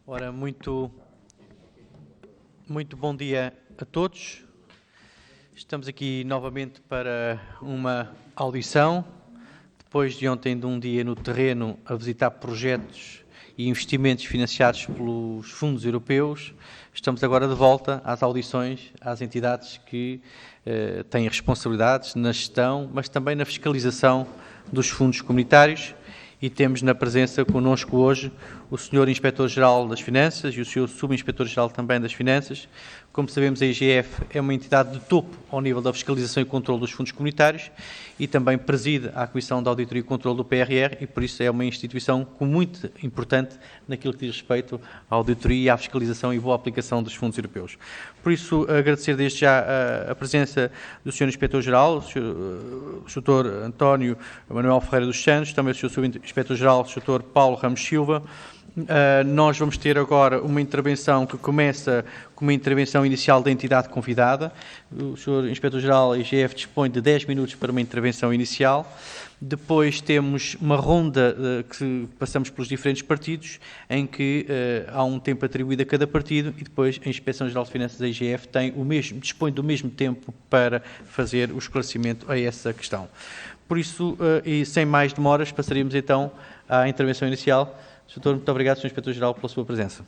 Ora, muito bom dia a todos. Estamos aqui novamente para uma audição, depois de ontem de um dia no terreno a visitar projetos e investimentos financiados pelos fundos europeus. Estamos agora de volta às audições, às entidades que têm responsabilidades na gestão, mas também na fiscalização dos fundos comunitários. E temos na presença connosco hoje o Sr. Inspetor-Geral das Finanças e o Sr. Subinspetor-Geral também das Finanças. Como sabemos, a IGF é uma entidade de topo ao nível da fiscalização e controle dos fundos comunitários e também preside a Comissão de Auditoria e Controle do PRR e, por isso, é uma instituição muito importante naquilo que diz respeito à auditoria, à fiscalização e boa aplicação dos fundos europeus. Por isso, agradecer desde já a presença do Sr. Inspetor-Geral, o Sr. António Manuel Ferreira dos Santos, também o Sr. Subinspetor-Geral, o Sr. Paulo Ramos Silva. Nós vamos ter agora uma intervenção que começa com uma intervenção inicial da entidade convidada. O Sr. Inspetor-Geral da IGF dispõe de 10 minutos para uma intervenção inicial. Depois temos uma ronda que passamos pelos diferentes partidos, em que há um tempo atribuído a cada partido e depois a Inspeção-Geral de Finanças da IGF dispõe do mesmo tempo para fazer o esclarecimento a essa questão. Por isso, e sem mais demoras, passaríamos então à intervenção inicial. Sr. Muito obrigado, Sr. Inspetor-Geral, pela sua presença.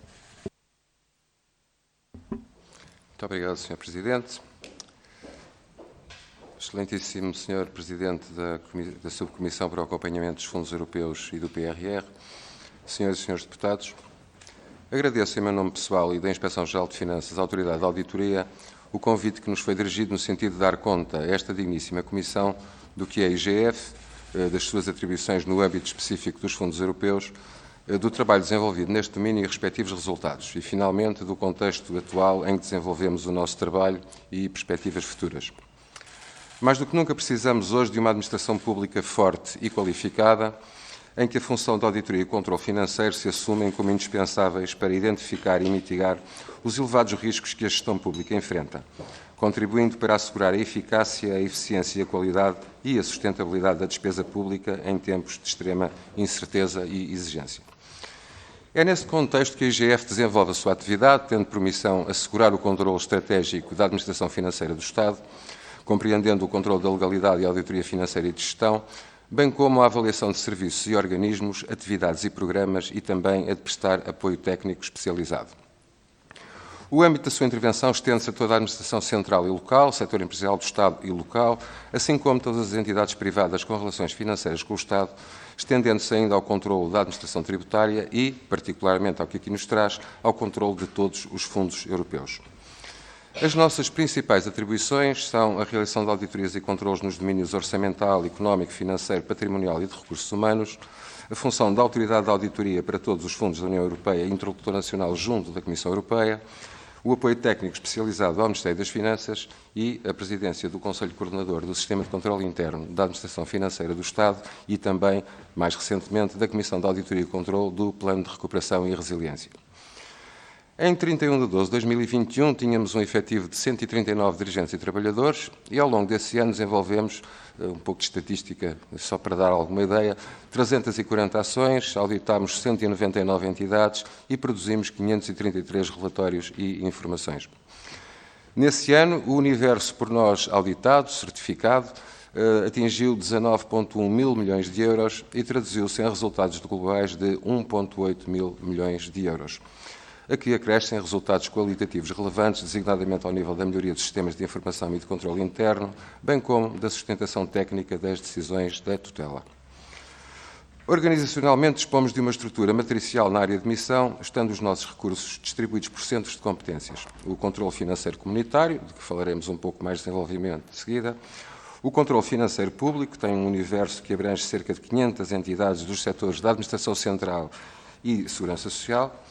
Muito obrigado, Sr. Presidente. Excelentíssimo Sr. Presidente da Subcomissão para o Acompanhamento dos Fundos Europeus e do PRR, Senhoras e Senhores Deputados, agradeço em meu nome pessoal e da Inspeção-Geral de Finanças, à Autoridade de Auditoria, o convite que nos foi dirigido no sentido de dar conta a esta digníssima Comissão do que é a IGF, das suas atribuições no âmbito específico dos fundos europeus, do trabalho desenvolvido neste domínio e respectivos resultados e, finalmente, do contexto atual em que desenvolvemos o nosso trabalho e perspectivas futuras. Mais do que nunca precisamos hoje de uma administração pública forte e qualificada, em que a função de auditoria e controle financeiro se assumem como indispensáveis para identificar e mitigar os elevados riscos que a gestão pública enfrenta, contribuindo para assegurar a eficácia, a eficiência e a qualidade e a sustentabilidade da despesa pública em tempos de extrema incerteza e exigência. É nesse contexto que a IGF desenvolve a sua atividade, tendo por missão assegurar o controle estratégico da administração financeira do Estado, compreendendo o controle da legalidade e a auditoria financeira e de gestão, bem como a avaliação de serviços e organismos, atividades e programas e também a de prestar apoio técnico especializado. O âmbito da sua intervenção estende-se a toda a administração central e local, setor empresarial do Estado e local, assim como todas as entidades privadas com relações financeiras com o Estado, estendendo-se ainda ao controle da administração tributária e, particularmente ao que aqui nos traz, ao controle de todos os fundos europeus. As nossas principais atribuições são a realização de auditorias e controles nos domínios orçamental, económico, financeiro, patrimonial e de recursos humanos, a função da autoridade de auditoria para todos os fundos da União Europeia e interlocutor nacional junto da Comissão Europeia, o apoio técnico especializado ao Ministério das Finanças e a presidência do Conselho Coordenador do Sistema de Controle Interno da Administração Financeira do Estado e também, mais recentemente, da Comissão de Auditoria e Controle do Plano de Recuperação e Resiliência. Em 31 de 12 de 2021, tínhamos um efetivo de 139 dirigentes e trabalhadores e, ao longo desse ano, desenvolvemos, um pouco de estatística, só para dar alguma ideia, 340 ações, auditámos 199 entidades e produzimos 533 relatórios e informações. Nesse ano, o universo por nós auditado, certificado, atingiu 19,1 mil milhões de euros e traduziu-se em resultados globais de 1,8 mil milhões de euros. Aqui acrescem resultados qualitativos relevantes, designadamente ao nível da melhoria dos sistemas de informação e de controle interno, bem como da sustentação técnica das decisões da tutela. Organizacionalmente, dispomos de uma estrutura matricial na área de missão, estando os nossos recursos distribuídos por centros de competências. O controle financeiro comunitário, de que falaremos um pouco mais de desenvolvimento de seguida, o controle financeiro público, que tem um universo que abrange cerca de 500 entidades dos setores da administração central e segurança social,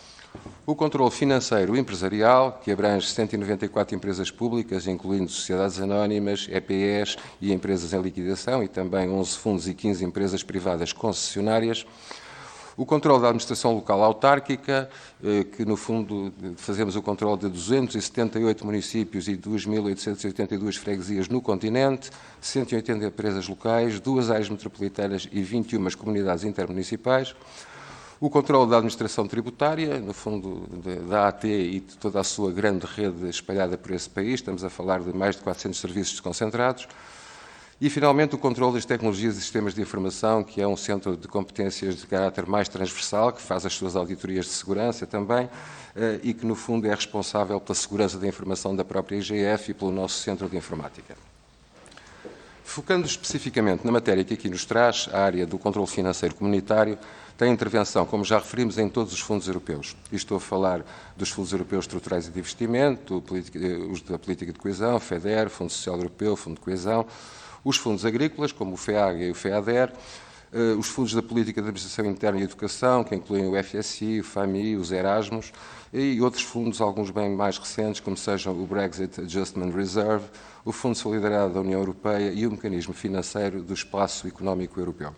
o controle financeiro empresarial, que abrange 194 empresas públicas, incluindo sociedades anónimas, EPEs e empresas em liquidação, e também 11 fundos e 15 empresas privadas concessionárias. O controle da administração local autárquica, que no fundo fazemos o controle de 278 municípios e 2.882 freguesias no continente, 180 empresas locais, 2 áreas metropolitanas e 21 comunidades intermunicipais. O controle da administração tributária, no fundo, da AT e de toda a sua grande rede espalhada por esse país, estamos a falar de mais de 400 serviços desconcentrados. E, finalmente, o controle das tecnologias e sistemas de informação, que é um centro de competências de caráter mais transversal, que faz as suas auditorias de segurança também, e que, no fundo, é responsável pela segurança da informação da própria IGF e pelo nosso centro de informática. Focando especificamente na matéria que aqui nos traz, a área do controle financeiro comunitário tem intervenção, como já referimos, em todos os fundos europeus. E estou a falar dos fundos europeus estruturais e de investimento, os da política de coesão, FEDER, Fundo Social Europeu, Fundo de Coesão, os fundos agrícolas, como o FEAG e o FEADER, os fundos da política de administração interna e educação, que incluem o FSI, o FAMI, os Erasmus, e outros fundos, alguns bem mais recentes, como sejam o Brexit Adjustment Reserve, o Fundo de Solidariedade da União Europeia e o Mecanismo Financeiro do Espaço Económico Europeu.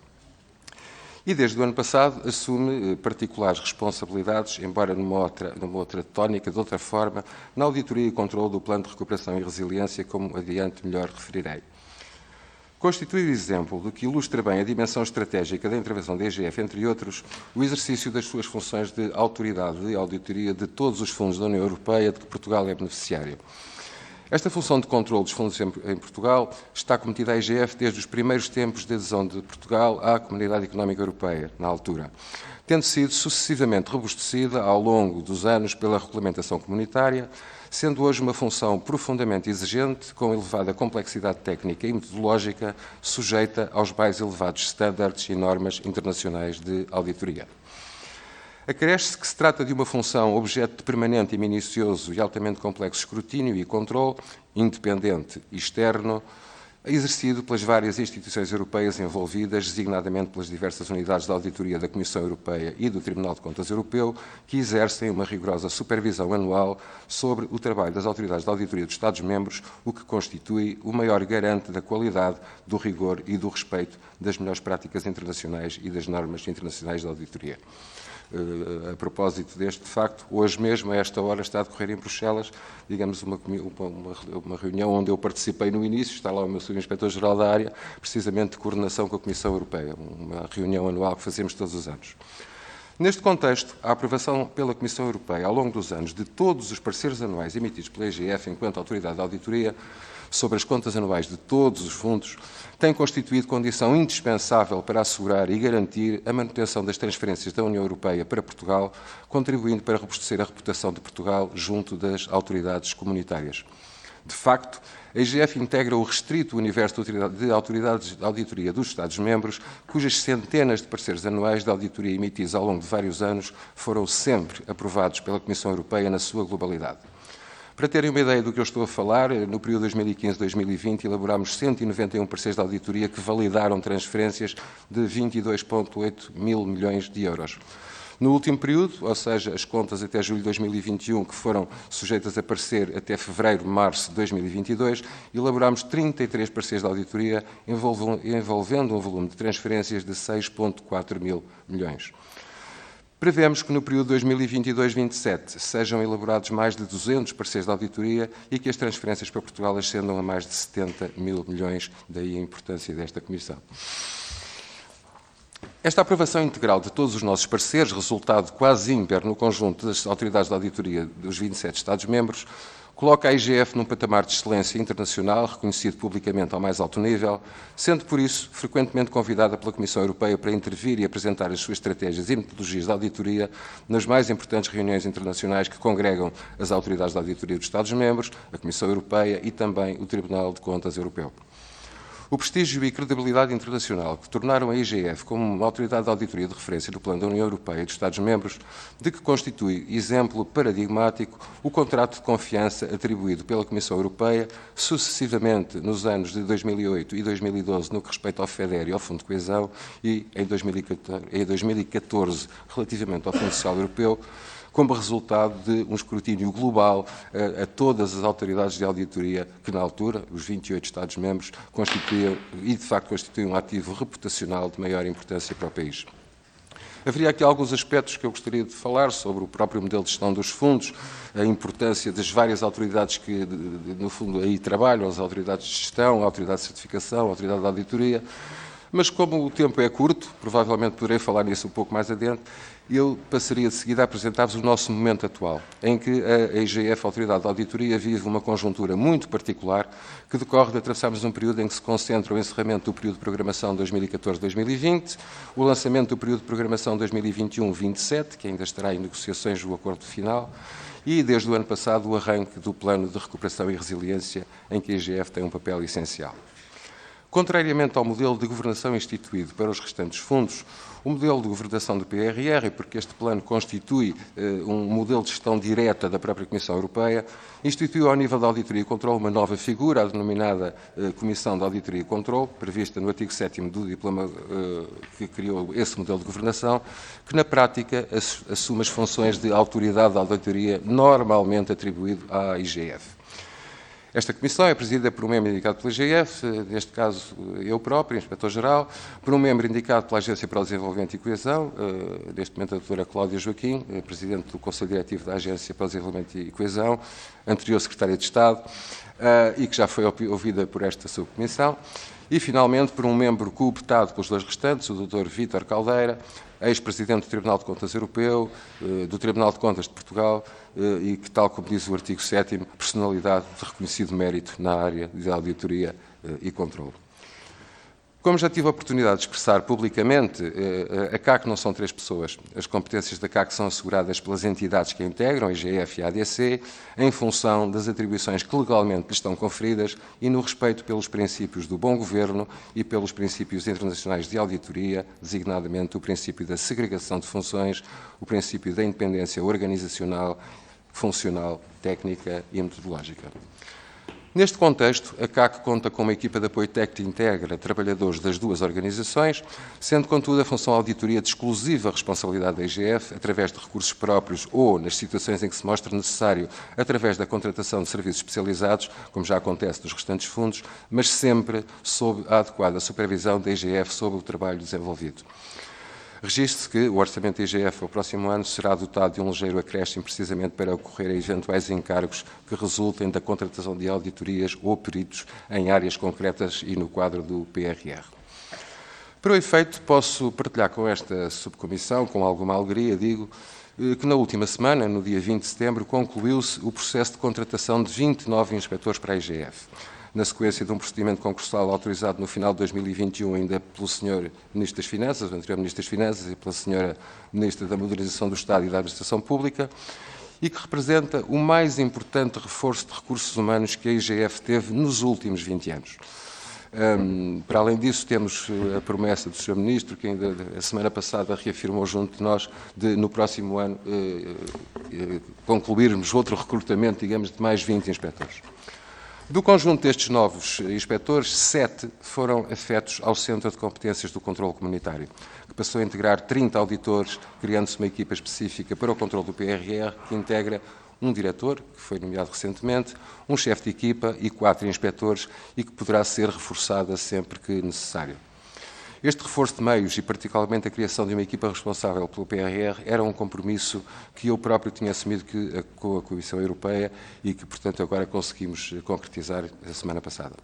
E desde o ano passado assume particulares responsabilidades, embora numa outra tónica, de outra forma, na auditoria e controle do Plano de Recuperação e Resiliência, como adiante melhor referirei. Constitui exemplo do que ilustra bem a dimensão estratégica da intervenção da IGF, entre outros, o exercício das suas funções de autoridade de auditoria de todos os fundos da União Europeia de que Portugal é beneficiário. Esta função de controle dos fundos em Portugal está cometida à IGF desde os primeiros tempos de adesão de Portugal à Comunidade Económica Europeia, na altura, tendo sido sucessivamente robustecida ao longo dos anos pela regulamentação comunitária, sendo hoje uma função profundamente exigente, com elevada complexidade técnica e metodológica, sujeita aos mais elevados estándares e normas internacionais de auditoria. Acresce que se trata de uma função objeto de permanente e minucioso e altamente complexo escrutínio e controle, independente e externo, exercido pelas várias instituições europeias envolvidas, designadamente pelas diversas unidades de auditoria da Comissão Europeia e do Tribunal de Contas Europeu, que exercem uma rigorosa supervisão anual sobre o trabalho das autoridades de auditoria dos Estados-membros, o que constitui o maior garante da qualidade, do rigor e do respeito das melhores práticas internacionais e das normas internacionais de auditoria. A propósito deste facto, hoje mesmo, a esta hora, está a decorrer em Bruxelas, digamos, uma reunião onde eu participei no início, está lá o meu subinspetor-geral da área, precisamente de coordenação com a Comissão Europeia, uma reunião anual que fazemos todos os anos. Neste contexto, a aprovação pela Comissão Europeia, ao longo dos anos, de todos os pareceres anuais emitidos pela IGF enquanto autoridade de auditoria sobre as contas anuais de todos os fundos, tem constituído condição indispensável para assegurar e garantir a manutenção das transferências da União Europeia para Portugal, contribuindo para robustecer a reputação de Portugal junto das autoridades comunitárias. De facto, a IGF integra o restrito universo de autoridades de auditoria dos Estados-membros, cujas centenas de pareceres anuais de auditoria emitidos ao longo de vários anos foram sempre aprovados pela Comissão Europeia na sua globalidade. Para terem uma ideia do que eu estou a falar, no período 2015-2020 elaborámos 191 pareceres de auditoria que validaram transferências de 22,8 mil milhões de euros. No último período, ou seja, as contas até julho de 2021, que foram sujeitas a parecer até fevereiro-março de 2022, elaborámos 33 pareceres de auditoria envolvendo um volume de transferências de 6,4 mil milhões. Prevemos que no período 2022-27 sejam elaborados mais de 200 pareceres de auditoria e que as transferências para Portugal ascendam a mais de 70 mil milhões, daí a importância desta Comissão. Esta aprovação integral de todos os nossos pareceres, resultado quase ímpar no conjunto das autoridades de auditoria dos 27 Estados-membros, coloca a IGF num patamar de excelência internacional, reconhecido publicamente ao mais alto nível, sendo, por isso, frequentemente convidada pela Comissão Europeia para intervir e apresentar as suas estratégias e metodologias de auditoria nas mais importantes reuniões internacionais que congregam as autoridades de auditoria dos Estados-membros, a Comissão Europeia e também o Tribunal de Contas Europeu. O prestígio e credibilidade internacional que tornaram a IGF como uma autoridade de auditoria de referência do plano da União Europeia e dos Estados-membros, de que constitui exemplo paradigmático o contrato de confiança atribuído pela Comissão Europeia, sucessivamente nos anos de 2008 e 2012 no que respeita ao FEDER e ao Fundo de Coesão e em 2014 relativamente ao Fundo Social Europeu, como resultado de um escrutínio global a todas as autoridades de auditoria que, na altura, os 28 Estados-membros, constituíam e, de facto, constituem um ativo reputacional de maior importância para o país. Haveria aqui alguns aspectos que eu gostaria de falar sobre o próprio modelo de gestão dos fundos, a importância das várias autoridades que, no fundo, aí trabalham, as autoridades de gestão, a autoridade de certificação, a autoridade de auditoria. Mas como o tempo é curto, provavelmente poderei falar nisso um pouco mais adiante, eu passaria de seguida a apresentar-vos o nosso momento atual, em que a IGF, a Autoridade de Auditoria, vive uma conjuntura muito particular que decorre de atravessarmos um período em que se concentra o encerramento do período de programação 2014-2020, o lançamento do período de programação 2021-27, que ainda estará em negociações do acordo final, e, desde o ano passado, o arranque do Plano de Recuperação e Resiliência, em que a IGF tem um papel essencial. Contrariamente ao modelo de governação instituído para os restantes fundos, o modelo de governação do PRR, porque este plano constitui um modelo de gestão direta da própria Comissão Europeia, instituiu ao nível da Auditoria e Controle uma nova figura, a denominada Comissão de Auditoria e Controle, prevista no artigo 7º do diploma que criou esse modelo de governação, que na prática assume as funções de autoridade da auditoria normalmente atribuído à IGF. Esta comissão é presidida por um membro indicado pela IGF, neste caso eu próprio, Inspetor-Geral, por um membro indicado pela Agência para o Desenvolvimento e Coesão, neste momento a doutora Cláudia Joaquim, presidente do Conselho Diretivo da Agência para o Desenvolvimento e Coesão, anterior Secretária de Estado, e que já foi ouvida por esta subcomissão, e finalmente por um membro cooptado pelos dois restantes, o Dr. Vítor Caldeira, ex-presidente do Tribunal de Contas Europeu, do Tribunal de Contas de Portugal, e que, tal como diz o artigo 7º, personalidade de reconhecido mérito na área de auditoria e controle. Como já tive a oportunidade de expressar publicamente, a CAC não são três pessoas. As competências da CAC são asseguradas pelas entidades que a integram, a IGF e a ADC, em função das atribuições que legalmente lhes estão conferidas e no respeito pelos princípios do bom governo e pelos princípios internacionais de auditoria, designadamente o princípio da segregação de funções, o princípio da independência organizacional, funcional, técnica e metodológica. Neste contexto, a CAC conta com uma equipa de apoio técnico que integra trabalhadores das duas organizações, sendo, contudo, a função auditoria de exclusiva responsabilidade da IGF, através de recursos próprios ou, nas situações em que se mostra necessário, através da contratação de serviços especializados, como já acontece dos restantes fundos, mas sempre sob a adequada supervisão da IGF sobre o trabalho desenvolvido. Registre-se que o orçamento da IGF ao próximo ano será dotado de um ligeiro acréscimo precisamente para ocorrer a eventuais encargos que resultem da contratação de auditorias ou peritos em áreas concretas e no quadro do PRR. Para o efeito, posso partilhar com esta subcomissão, com alguma alegria, digo, que na última semana, no dia 20 de setembro, concluiu-se o processo de contratação de 29 inspectores para a IGF. Na sequência de um procedimento concursal autorizado no final de 2021, ainda pelo Sr. Ministro das Finanças, o anterior Ministro das Finanças, e pela Sra. Ministra da Modernização do Estado e da Administração Pública, e que representa o mais importante reforço de recursos humanos que a IGF teve nos últimos 20 anos. Para além disso, temos a promessa do Sr. Ministro, que ainda a semana passada reafirmou junto de nós, de no próximo ano concluirmos outro recrutamento, digamos, de mais 20 inspectores. Do conjunto destes novos inspectores, 7 foram afetos ao Centro de Competências do Controlo Comunitário, que passou a integrar 30 auditores, criando-se uma equipa específica para o controle do PRR, que integra um diretor, que foi nomeado recentemente, um chefe de equipa e 4 inspectores, e que poderá ser reforçada sempre que necessário. Este reforço de meios e, particularmente, a criação de uma equipa responsável pelo PRR era um compromisso que eu próprio tinha assumido com a Comissão Europeia e que, portanto, agora conseguimos concretizar a semana passada.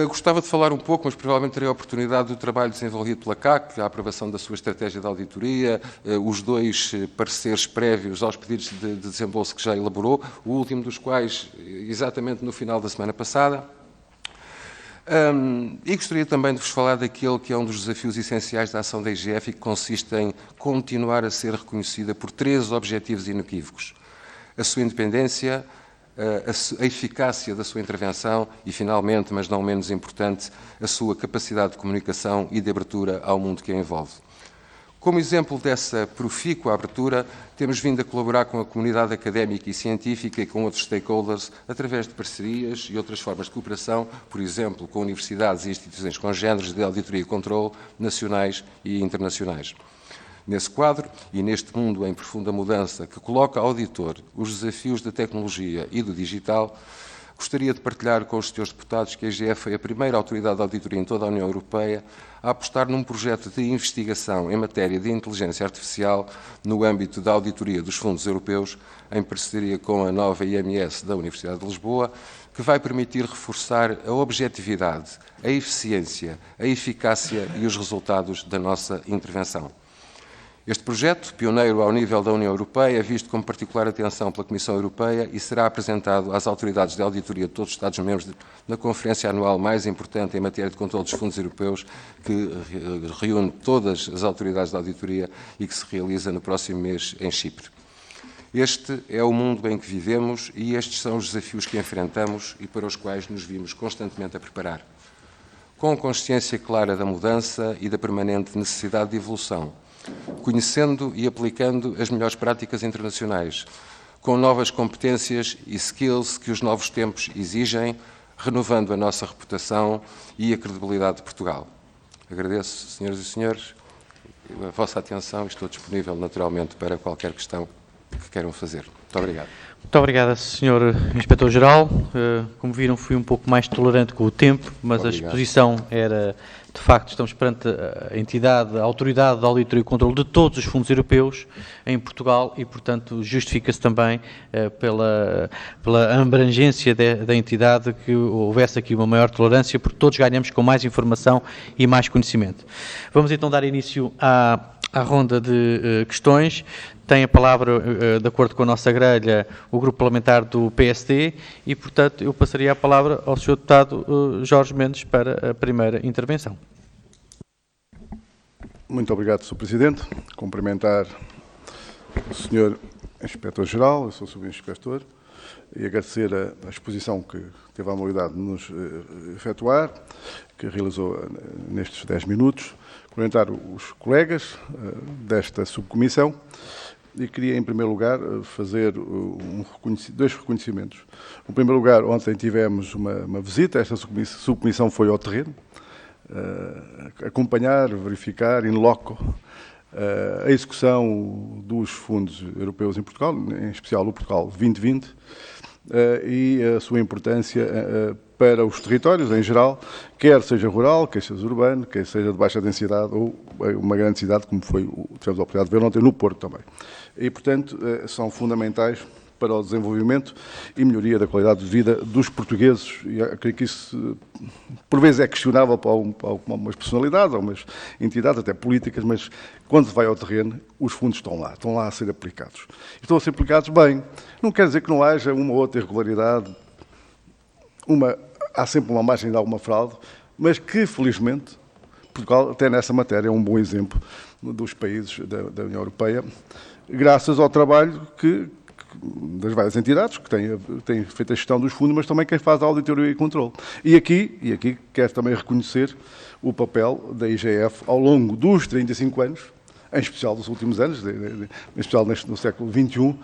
Gostava de falar um pouco, mas provavelmente terei a oportunidade do trabalho desenvolvido pela CAC, a aprovação da sua estratégia de auditoria, os 2 pareceres prévios aos pedidos de desembolso que já elaborou, o último dos quais exatamente no final da semana passada. E gostaria também de vos falar daquele que é um dos desafios essenciais da ação da IGF e que consiste em continuar a ser reconhecida por 3 objetivos inequívocos: a sua independência, a eficácia da sua intervenção e, finalmente, mas não menos importante, a sua capacidade de comunicação e de abertura ao mundo que a envolve. Como exemplo dessa profícua abertura, temos vindo a colaborar com a comunidade académica e científica e com outros stakeholders através de parcerias e outras formas de cooperação, por exemplo, com universidades e instituições com géneros de auditoria e controle nacionais e internacionais. Nesse quadro e neste mundo em profunda mudança que coloca ao auditor os desafios da tecnologia e do digital, gostaria de partilhar com os senhores deputados que a IGF foi a primeira autoridade de auditoria em toda a União Europeia a apostar num projeto de investigação em matéria de inteligência artificial no âmbito da auditoria dos fundos europeus, em parceria com a nova IMS da Universidade de Lisboa, que vai permitir reforçar a objetividade, a eficiência, a eficácia e os resultados da nossa intervenção. Este projeto, pioneiro ao nível da União Europeia, é visto com particular atenção pela Comissão Europeia e será apresentado às autoridades de auditoria de todos os Estados-membros na conferência anual mais importante em matéria de controle dos fundos europeus, que reúne todas as autoridades de auditoria e que se realiza no próximo mês em Chipre. Este é o mundo em que vivemos e estes são os desafios que enfrentamos e para os quais nos vimos constantemente a preparar. Com consciência clara da mudança e da permanente necessidade de evolução, conhecendo e aplicando as melhores práticas internacionais, com novas competências e skills que os novos tempos exigem, renovando a nossa reputação e a credibilidade de Portugal. Agradeço, senhoras e senhores, a vossa atenção e estou disponível naturalmente para qualquer questão que queiram fazer. Muito obrigado. Muito obrigado, Sr. Inspetor-Geral. Como viram, fui um pouco mais tolerante com o tempo, mas Obrigado. A exposição era, de facto, estamos perante a entidade, a autoridade de auditoria e controle de todos os fundos europeus em Portugal e, portanto, justifica-se também pela abrangência da entidade que houvesse aqui uma maior tolerância, porque todos ganhamos com mais informação e mais conhecimento. Vamos então dar início à ronda de questões. Tem a palavra, de acordo com a nossa grelha, o Grupo Parlamentar do PSD e, portanto, eu passaria a palavra ao Sr. Deputado Jorge Mendes para a primeira intervenção. Muito obrigado, Sr. Presidente. Cumprimentar o Sr. Inspetor-Geral, eu sou o Subinspetor, e agradecer a exposição que teve a amabilidade de nos efetuar, que realizou nestes 10 minutos. Cumprimentar os colegas desta subcomissão e queria, em primeiro lugar, fazer dois reconhecimentos. Em primeiro lugar, ontem tivemos uma visita, esta subcomissão foi ao terreno, acompanhar, verificar, in loco, a execução dos fundos europeus em Portugal, em especial o Portugal 2020, e a sua importância para os territórios em geral, quer seja rural, quer seja urbano, quer seja de baixa densidade ou uma grande cidade, como tivemos a oportunidade de ver ontem no Porto também. E, portanto, são fundamentais para o desenvolvimento e melhoria da qualidade de vida dos portugueses. E creio que isso, por vezes, é questionável para algumas personalidades, algumas entidades, até políticas, mas quando se vai ao terreno, os fundos estão lá a ser aplicados. E estão a ser aplicados bem. Não quer dizer que não haja uma ou outra irregularidade, há sempre uma margem de alguma fraude, mas que, felizmente, Portugal, até nessa matéria, é um bom exemplo dos países da União Europeia, graças ao trabalho das várias entidades que têm feito a gestão dos fundos, mas também quem faz a auditoria e controle. E aqui quero também reconhecer o papel da IGF ao longo dos 35 anos, em especial dos últimos anos, em especial no século XXI,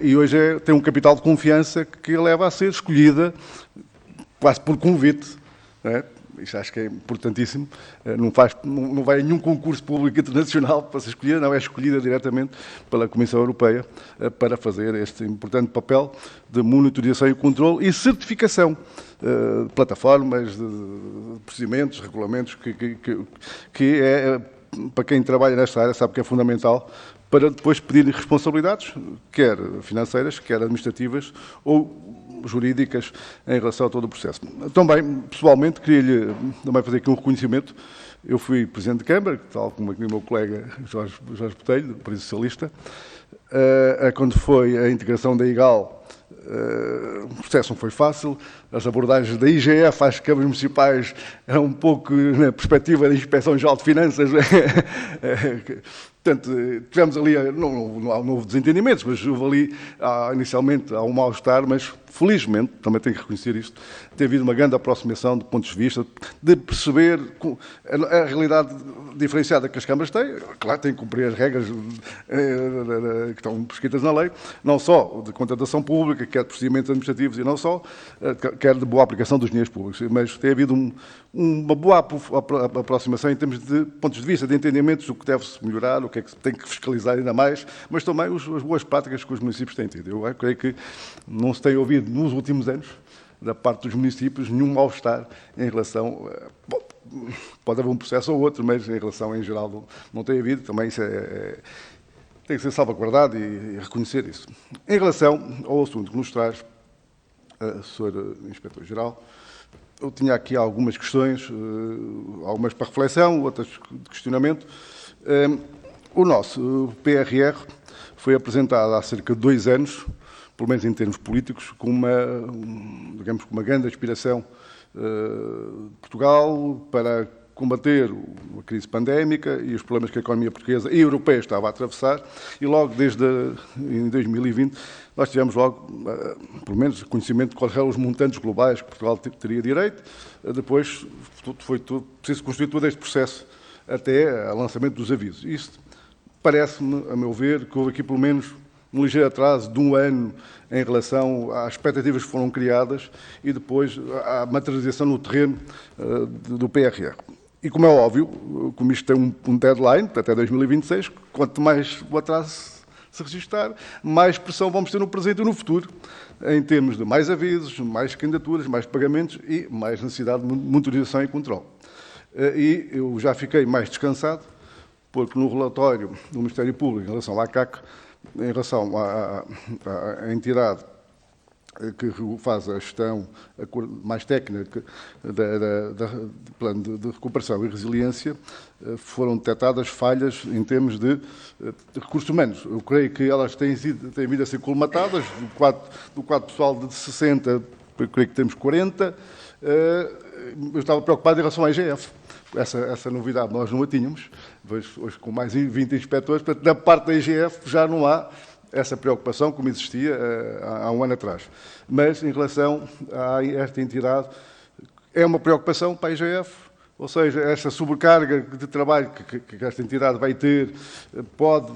e hoje tem um capital de confiança que leva a ser escolhida quase por convite, não é? Isto acho que é importantíssimo, não vai a nenhum concurso público internacional para ser escolhida, não é escolhida diretamente pela Comissão Europeia para fazer este importante papel de monitorização e controle e certificação de plataformas, de procedimentos, regulamentos, que é, para quem trabalha nesta área, sabe que é fundamental para depois pedir responsabilidades, quer financeiras, quer administrativas ou jurídicas em relação a todo o processo. Também, pessoalmente, queria-lhe também fazer aqui um reconhecimento. Eu fui Presidente de Câmara, tal como aqui o meu colega Jorge Botelho, do Partido Socialista. Quando foi a integração da IGAL, o processo não foi fácil. As abordagens da IGF às câmaras municipais eram um pouco na perspectiva da Inspeção-Geral de Finanças. Portanto, tivemos ali, não houve desentendimentos, mas houve ali, inicialmente, há um mal-estar, mas felizmente, também tenho que reconhecer isto, tem havido uma grande aproximação de pontos de vista, de perceber a realidade diferenciada que as câmaras têm. Claro, têm que cumprir as regras que estão prescritas na lei, não só de contratação pública, quer de procedimentos administrativos e não só, quer de boa aplicação dos dinheiros públicos, mas tem havido uma boa aproximação em termos de pontos de vista, de entendimentos do que deve-se melhorar, o que é que se tem que fiscalizar ainda mais, mas também as boas práticas que os municípios têm tido. Eu creio que não se tem ouvido nos últimos anos, da parte dos municípios, nenhum mal-estar em relação... Bom, pode haver um processo ou outro, mas em relação, em geral, não tem havido. Também isso tem que ser salvaguardado e reconhecer isso. Em relação ao assunto que nos traz, Sr. Inspetor-Geral. Eu tinha aqui algumas questões, algumas para reflexão, outras de questionamento. O nosso PRR foi apresentado há cerca de 2 anos, pelo menos em termos políticos, com digamos, com uma grande aspiração de Portugal para combater a crise pandémica e os problemas que a economia portuguesa e europeia estava a atravessar, e logo em 2020 nós tivemos logo, pelo menos, conhecimento de quais eram os montantes globais que Portugal teria direito. Depois foi preciso construir todo este processo até ao lançamento dos avisos. Isto parece-me, a meu ver, que houve aqui pelo menos um ligeiro atraso de 1 ano em relação às expectativas que foram criadas e depois à materialização no terreno do PRR. E como é óbvio, como isto tem um deadline, até 2026, quanto mais o atraso se registrar, mais pressão vamos ter no presente e no futuro, em termos de mais avisos, mais candidaturas, mais pagamentos e mais necessidade de monitorização e controle. E eu já fiquei mais descansado, porque no relatório do Ministério Público em relação à CAC, em relação à entidade que faz a gestão mais técnica do plano de recuperação e resiliência, foram detectadas falhas em termos de recursos humanos. Eu creio que elas têm vindo a ser colmatadas, do quadro pessoal de 60, eu creio que temos 40. Eu estava preocupado em relação à IGF. Essa novidade nós não a tínhamos, hoje com mais de 20 inspectores, portanto, da parte da IGF já não há essa preocupação como existia há 1 ano atrás. Mas, em relação a esta entidade, é uma preocupação para a IGF, ou seja, esta sobrecarga de trabalho que esta entidade vai ter pode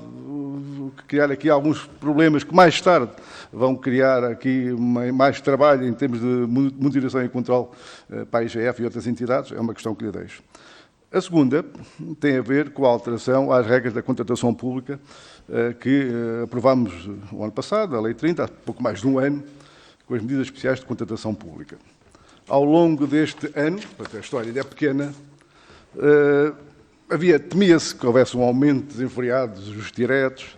criar aqui alguns problemas que mais tarde vão criar aqui mais trabalho em termos de monitorização e controle para a IGF e outras entidades. É uma questão que lhe deixo. A segunda tem a ver com a alteração às regras da contratação pública que aprovámos o ano passado, a Lei 30, há pouco mais de 1 ano, com as medidas especiais de contratação pública. Ao longo deste ano, porque a história ainda é pequena, temia-se que houvesse um aumento desenfreado dos justos diretos,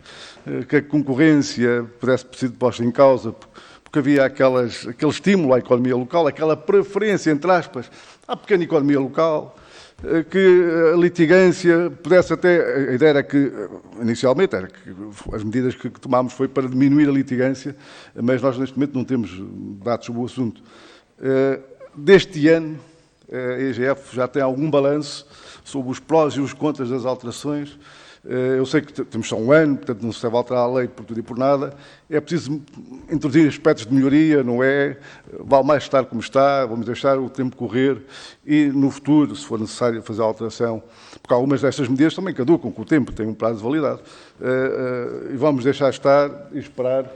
que a concorrência pudesse ser posta em causa, porque havia aquele estímulo à economia local, aquela preferência, entre aspas, à pequena economia local, que a litigância pudesse até... A ideia era que, inicialmente, as medidas que tomámos foi para diminuir a litigância, mas nós, neste momento, não temos dados sobre o assunto. Deste ano, a IGF já tem algum balanço sobre os prós e os contras das alterações. Eu sei que temos só 1 ano, portanto não se deve alterar a lei por tudo e por nada. É preciso introduzir aspectos de melhoria, não é? Vale mais estar como está, vamos deixar o tempo correr e no futuro, se for necessário fazer a alteração, porque algumas destas medidas também caducam com o tempo, têm um prazo de validade, e vamos deixar estar e esperar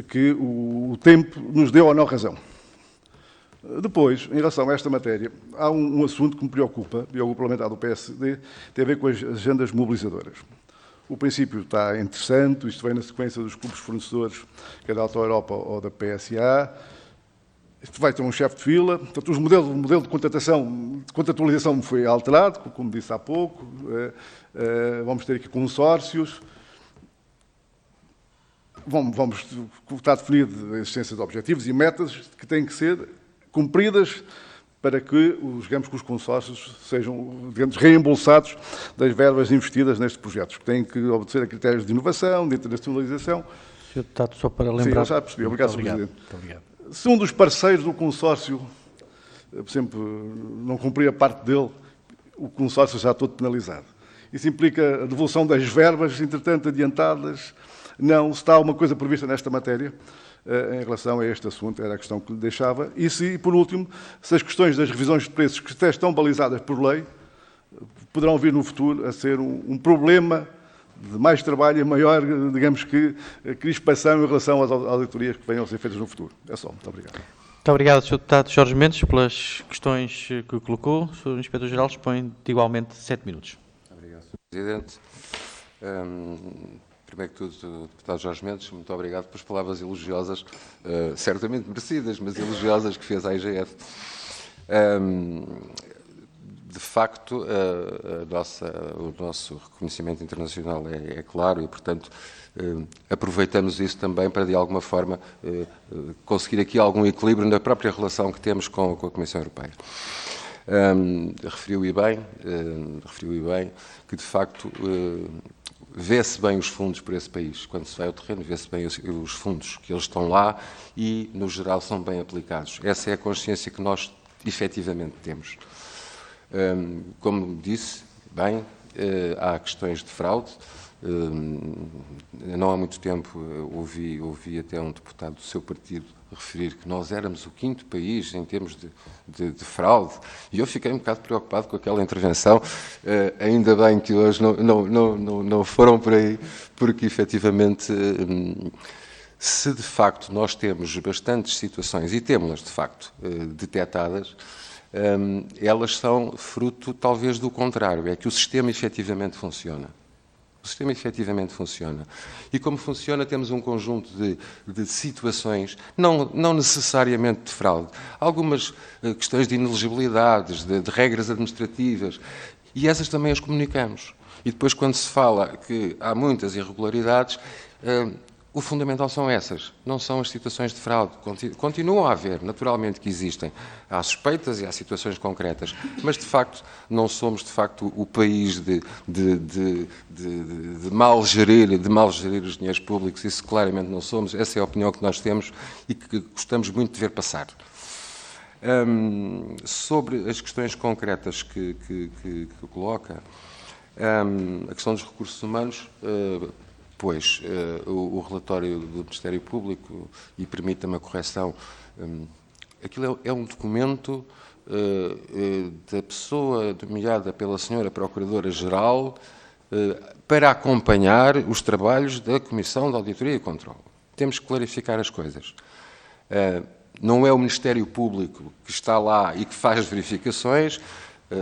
que o tempo nos dê ou não razão. Depois, em relação a esta matéria, há um assunto que me preocupa, e é o parlamentar do PSD, tem a ver com as agendas mobilizadoras. O princípio está interessante, isto vem na sequência dos clubes fornecedores, quer da Auto Europa ou da PSA. Isto vai ter um chefe de fila, portanto, o modelo de contratualização foi alterado, como disse há pouco, vamos ter aqui consórcios, vamos estar definido a existência de objetivos e metas que têm que ser cumpridas para que os consórcios sejam, digamos, reembolsados das verbas investidas nestes projetos, que têm que obedecer a critérios de inovação, de internacionalização. Sr. Deputado, só para lembrar... Sim, eu já percebi. Obrigado, Sr. Presidente. Muito obrigado. Se um dos parceiros do consórcio, por exemplo, não cumprir a parte dele, o consórcio já está todo penalizado. Isso implica a devolução das verbas, entretanto, adiantadas. Não, se está alguma coisa prevista nesta matéria, em relação a este assunto, era a questão que lhe deixava. E, por último, se as questões das revisões de preços, que até estão balizadas por lei, poderão vir no futuro a ser um problema de mais trabalho e maior, digamos que, crispação em relação às auditorias que venham a ser feitas no futuro. É só. Muito obrigado. Muito obrigado, Sr. Deputado Jorge Mendes, pelas questões que colocou. O Sr. Inspetor-Geral dispõe de igualmente 7 minutos. Obrigado, Sr. Presidente. Primeiro que tudo, Deputado Jorge Mendes, muito obrigado pelas palavras elogiosas, certamente merecidas, mas elogiosas, que fez à IGF. De facto, o nosso reconhecimento internacional é claro e, portanto, aproveitamos isso também para, de alguma forma, conseguir aqui algum equilíbrio na própria relação que temos com a Comissão Europeia. Referiu bem que, de facto, vê-se bem os fundos para esse país. Quando se vai ao terreno, vê-se bem os fundos, que eles estão lá e, no geral, são bem aplicados. Essa é a consciência que nós, efetivamente, temos. Como disse, bem, há questões de fraude. Não há muito tempo ouvi até um deputado do seu partido referir que nós éramos o 5º país em termos de fraude, e eu fiquei um bocado preocupado com aquela intervenção. Ainda bem que hoje não foram por aí, porque efetivamente, se de facto nós temos bastantes situações, e temos-las de facto detectadas, elas são fruto talvez do contrário, é que o sistema efetivamente funciona. O sistema efetivamente funciona. E como funciona, temos um conjunto de situações, não necessariamente de fraude, algumas questões de inelegibilidades, de regras administrativas, e essas também as comunicamos. E depois, quando se fala que há muitas irregularidades, o fundamental são essas, não são as situações de fraude. Continuam a haver, naturalmente que existem. Há suspeitas e há situações concretas, mas de facto não somos de facto o país de mal gerir os dinheiros públicos. Isso claramente não somos. Essa é a opinião que nós temos e que gostamos muito de ver passar. Sobre as questões concretas que coloca, a questão dos recursos humanos. Pois, o relatório do Ministério Público, e permita-me a correção, aquilo é um documento da pessoa nomeada pela senhora Procuradora-Geral para acompanhar os trabalhos da Comissão de Auditoria e Controle. Temos que clarificar as coisas. Não é o Ministério Público que está lá e que faz as verificações.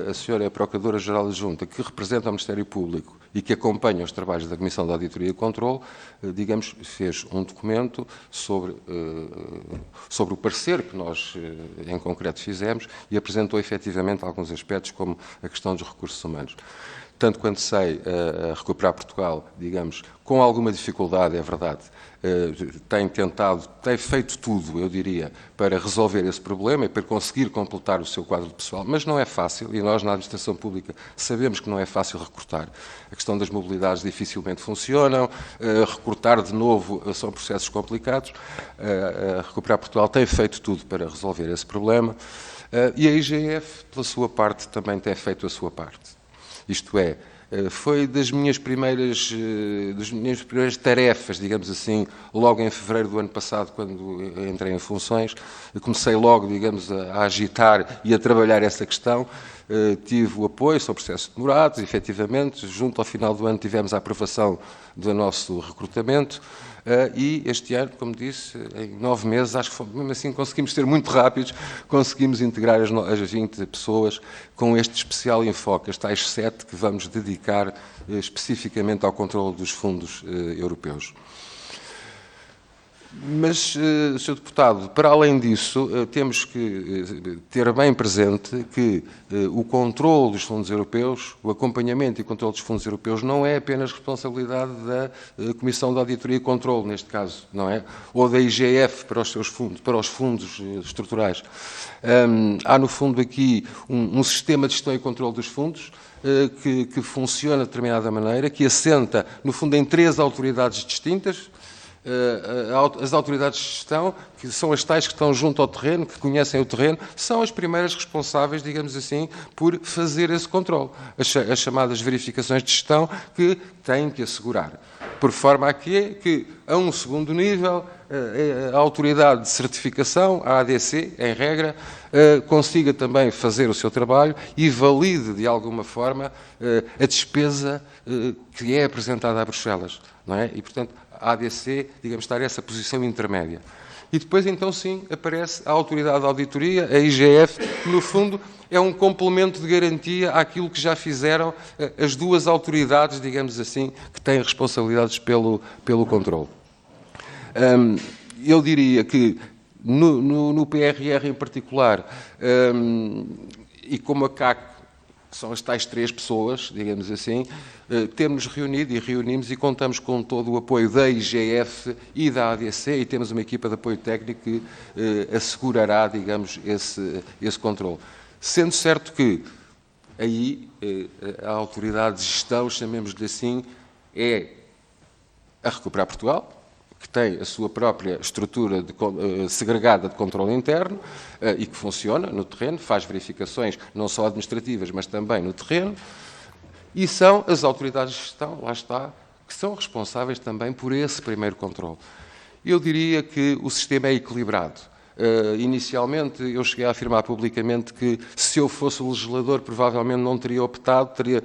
A senhora Procuradora-Geral Adjunta, que representa o Ministério Público e que acompanha os trabalhos da Comissão de Auditoria e Controle, digamos, fez um documento sobre o parecer que nós, em concreto, fizemos e apresentou, efetivamente, alguns aspectos, como a questão dos recursos humanos. Tanto quanto sei, a Recuperar Portugal, digamos, com alguma dificuldade, é verdade, tem feito tudo, eu diria, para resolver esse problema e para conseguir completar o seu quadro de pessoal, mas não é fácil, e nós na administração pública sabemos que não é fácil recortar. A questão das mobilidades dificilmente funcionam, recortar de novo são processos complicados. A Recuperar Portugal tem feito tudo para resolver esse problema, e a IGF, pela sua parte, também tem feito a sua parte. Isto é, foi das minhas primeiras tarefas, digamos assim, logo em fevereiro do ano passado, quando entrei em funções. Comecei logo, digamos, a agitar e a trabalhar essa questão. Tive o apoio, são processos demorados, efetivamente. Junto ao final do ano tivemos a aprovação do nosso recrutamento. E este ano, como disse, em 9 meses, acho que mesmo assim conseguimos ser muito rápidos, conseguimos integrar as 20 pessoas com este especial enfoque, as tais 7 que vamos dedicar especificamente ao controle dos fundos europeus. Mas, Sr. Deputado, para além disso, temos que ter bem presente que o controle dos fundos europeus, o acompanhamento e controle dos fundos europeus não é apenas responsabilidade da Comissão de Auditoria e Controle, neste caso, não é? Ou da IGF para os seus fundos, para os fundos estruturais. Há, no fundo, aqui um sistema de gestão e controle dos fundos que funciona de determinada maneira, que assenta, no fundo, em 3 autoridades distintas. As autoridades de gestão, que são as tais que estão junto ao terreno, que conhecem o terreno, são as primeiras responsáveis, digamos assim, por fazer esse controle. As chamadas verificações de gestão, que têm que assegurar. Por forma a que, a um segundo nível, a autoridade de certificação, a ADC, em regra, consiga também fazer o seu trabalho e valide, de alguma forma, a despesa que é apresentada a Bruxelas, não é? E, portanto, a ADC, digamos, estar nessa posição intermédia. E depois, então, sim, aparece a autoridade de auditoria, a IGF, que, no fundo, é um complemento de garantia àquilo que já fizeram as 2 autoridades, digamos assim, que têm responsabilidades pelo controle. Eu diria que, no PRR em particular, e como a CAC que são as tais 3 pessoas, digamos assim, temos reunido e reunimos e contamos com todo o apoio da IGF e da ADC e temos uma equipa de apoio técnico que assegurará, digamos, esse controle. Sendo certo que aí a autoridade de gestão, chamemos-lhe assim, é a Recuperar Portugal, que tem a sua própria estrutura segregada de controle interno e que funciona no terreno, faz verificações não só administrativas, mas também no terreno, e são as autoridades de gestão, lá está, que são responsáveis também por esse primeiro controle. Eu diria que o sistema é equilibrado. Inicialmente, eu cheguei a afirmar publicamente que, se eu fosse o legislador, provavelmente não teria optado, teria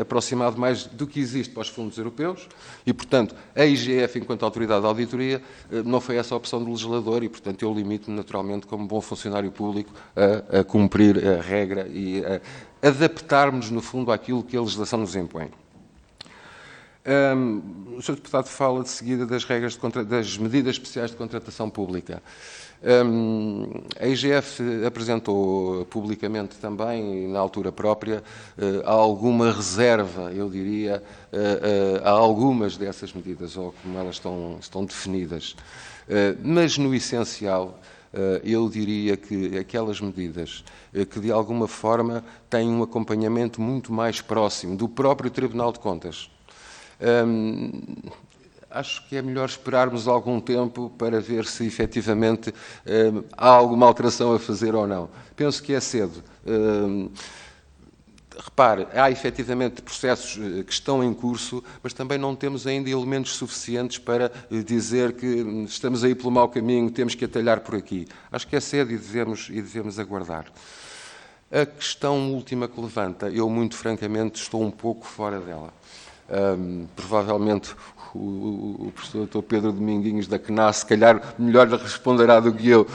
aproximado mais do que existe para os fundos europeus e, portanto, a IGF, enquanto autoridade de auditoria, não foi essa a opção do legislador e, portanto, eu limito-me naturalmente, como bom funcionário público, a cumprir a regra e a adaptarmos, no fundo, àquilo que a legislação nos impõe. O Sr. Deputado fala de seguida das regras das medidas especiais de contratação pública. A IGF apresentou publicamente também, na altura própria, alguma reserva, eu diria, a algumas dessas medidas, ou como elas estão definidas. Mas, no essencial, eu diria que aquelas medidas que, de alguma forma, têm um acompanhamento muito mais próximo do próprio Tribunal de Contas. Acho que é melhor esperarmos algum tempo para ver se efetivamente há alguma alteração a fazer ou não. Penso que é cedo. Repare, há efetivamente processos que estão em curso, mas também não temos ainda elementos suficientes para dizer que estamos a ir pelo mau caminho, temos que atalhar por aqui. Acho que é cedo e devemos aguardar. A questão última que levanta, eu muito francamente estou um pouco fora dela. Provavelmente o professor Dr. Pedro Dominguinhos da CNAS, se calhar melhor responderá do que eu.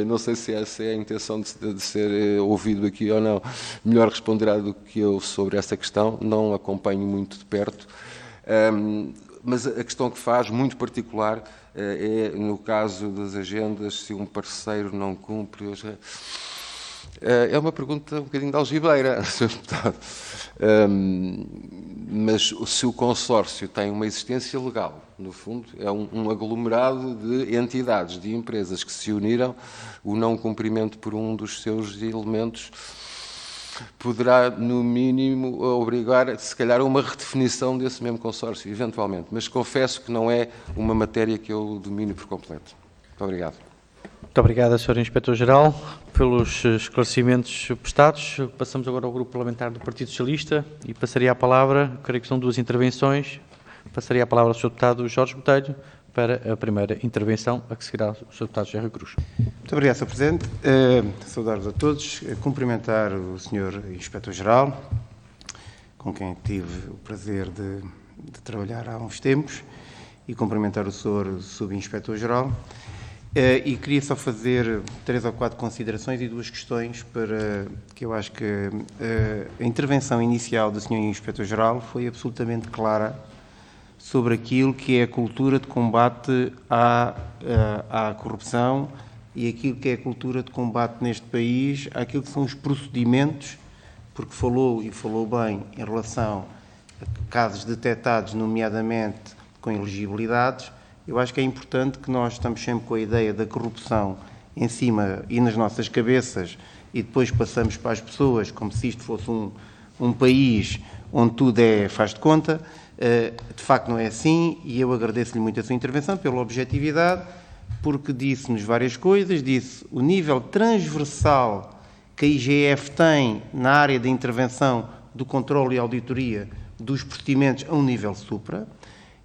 Não sei se essa é a intenção de ser ouvido aqui ou não. Melhor responderá do que eu sobre essa questão. Não acompanho muito de perto. Mas a questão que faz, muito particular, é no caso das agendas, se um parceiro não cumpre. É uma pergunta um bocadinho de algibeira, Sr. Deputado. Mas se o consórcio tem uma existência legal, no fundo, é um aglomerado de entidades, de empresas que se uniram, o não cumprimento por um dos seus elementos poderá, no mínimo, obrigar, se calhar, a uma redefinição desse mesmo consórcio, eventualmente. Mas confesso que não é uma matéria que eu domino por completo. Muito obrigado. Muito obrigado, Sr. Inspetor-Geral, pelos esclarecimentos prestados. Passamos agora ao Grupo Parlamentar do Partido Socialista e passaria a palavra, creio que são 2 intervenções, passaria a palavra ao Sr. Deputado Jorge Botelho para a primeira intervenção, a que seguirá o Sr. Deputado Gerra Cruz. Muito obrigado, Sr. Presidente. Saudar-vos a todos, cumprimentar o Sr. Inspetor-Geral, com quem tive o prazer de trabalhar há uns tempos, e cumprimentar o Sr. Subinspetor-Geral. E queria só fazer 3 ou 4 considerações e 2 questões para que eu acho que a intervenção inicial do Sr. Inspetor-Geral foi absolutamente clara sobre aquilo que é a cultura de combate à corrupção e aquilo que é a cultura de combate neste país, àquilo que são os procedimentos, porque falou bem em relação a casos detectados, nomeadamente com elegibilidades. Eu acho que é importante que nós estamos sempre com a ideia da corrupção em cima e nas nossas cabeças e depois passamos para as pessoas como se isto fosse um país onde tudo faz de conta. De facto não é assim e eu agradeço-lhe muito a sua intervenção pela objetividade, porque disse-nos várias coisas, disse o nível transversal que a IGF tem na área de intervenção do controle e auditoria dos procedimentos a um nível supra.